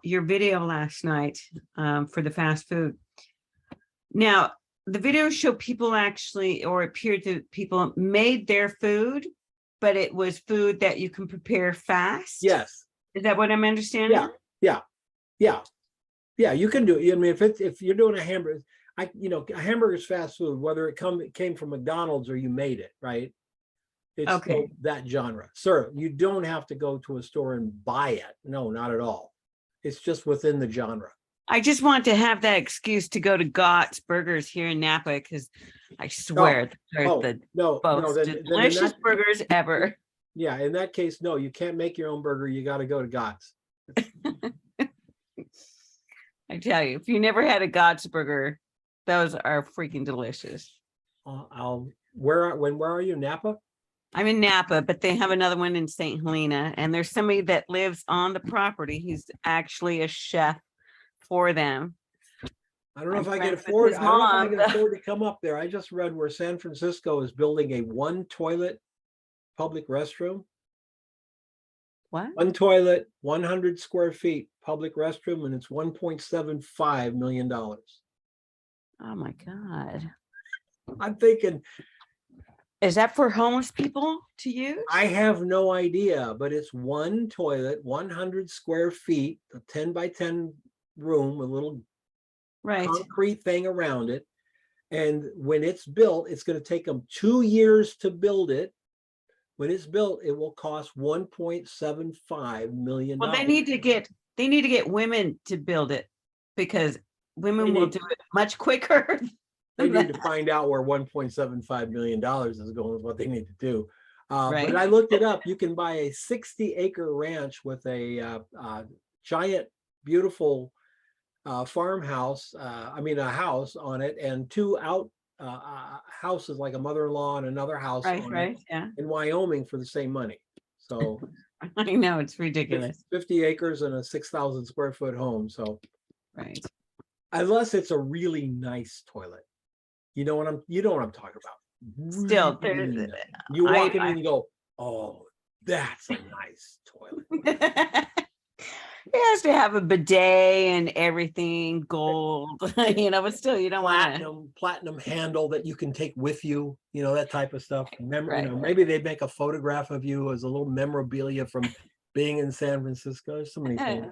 Speaker 5: your video last night for the fast food. Now, the video showed people actually, or appeared to people made their food, but it was food that you can prepare fast.
Speaker 2: Yes.
Speaker 5: Is that what I'm understanding?
Speaker 2: Yeah. You can do it. I mean, if you're doing a hamburger, a hamburger is fast food, whether it came from McDonald's or you made it, right? It's
Speaker 5: okay.
Speaker 2: That genre. Sir, you don't have to go to a store and buy it. No, not at all. It's just within the genre.
Speaker 5: I just want to have that excuse to go to Gott's Burgers here in Napa, because I swear they're the most delicious burgers ever.
Speaker 2: Yeah, in that case, no, you can't make your own burger. You got to go to Gott's.
Speaker 5: I tell you, if you never had a Gott's burger, those are freaking delicious.
Speaker 2: Where are you, Napa?
Speaker 5: I'm in Napa, but they have another one in St. Helena, and there's somebody that lives on the property. He's actually a chef for them.
Speaker 2: I don't know if I can afford. I don't know if I can afford to come up there. I just read where San Francisco is building a 1-toilet public restroom.
Speaker 5: What?
Speaker 2: 1 toilet, 100 square feet public restroom, and it's $1.75 million.
Speaker 5: Oh my God!
Speaker 2: I'm thinking.
Speaker 5: Is that for homeless people to use?
Speaker 2: I have no idea, but it's 1 toilet, 100 square feet, a 10 by 10 room, a little concrete thing around it. And when it's built, it's going to take them 2 years to build it. When it's built, it will cost $1.75 million.
Speaker 5: Well, they need to get women to build it, because women will do it much quicker.
Speaker 2: They need to find out where $1.75 million is going, is what they need to do.
Speaker 5: Right.
Speaker 2: But I looked it up. You can buy a 60-acre ranch with a giant, beautiful farmhouse. A house on it, and 2 houses, like a mother-in-law and another house in Wyoming for the same money. So
Speaker 5: I know, it's ridiculous.
Speaker 2: 50 acres and a 6,000 square foot home. So
Speaker 5: unless
Speaker 2: it's a really nice toilet. You know what I'm talking about.
Speaker 5: Still,
Speaker 2: really you walk in and you go, oh, that's a nice toilet.
Speaker 5: He has to have a bidet and everything, gold, you know, but still, you don't want to.
Speaker 2: Platinum handle that you can take with you, you know, that type of stuff.
Speaker 5: Right.
Speaker 2: You know, maybe they make a photograph of you as a little memorabilia from being in San Francisco. There's so many things.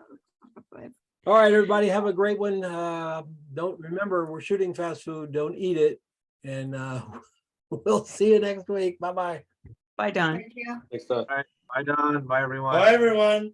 Speaker 2: All right, everybody, have a great one. Don't remember, we're shooting fast food. Don't eat it. And we'll see you next week. Bye-bye.
Speaker 5: Bye, Don.
Speaker 8: Thank you.
Speaker 12: Thanks, Don.
Speaker 13: Bye, Don. Bye, everyone.
Speaker 7: Bye, everyone.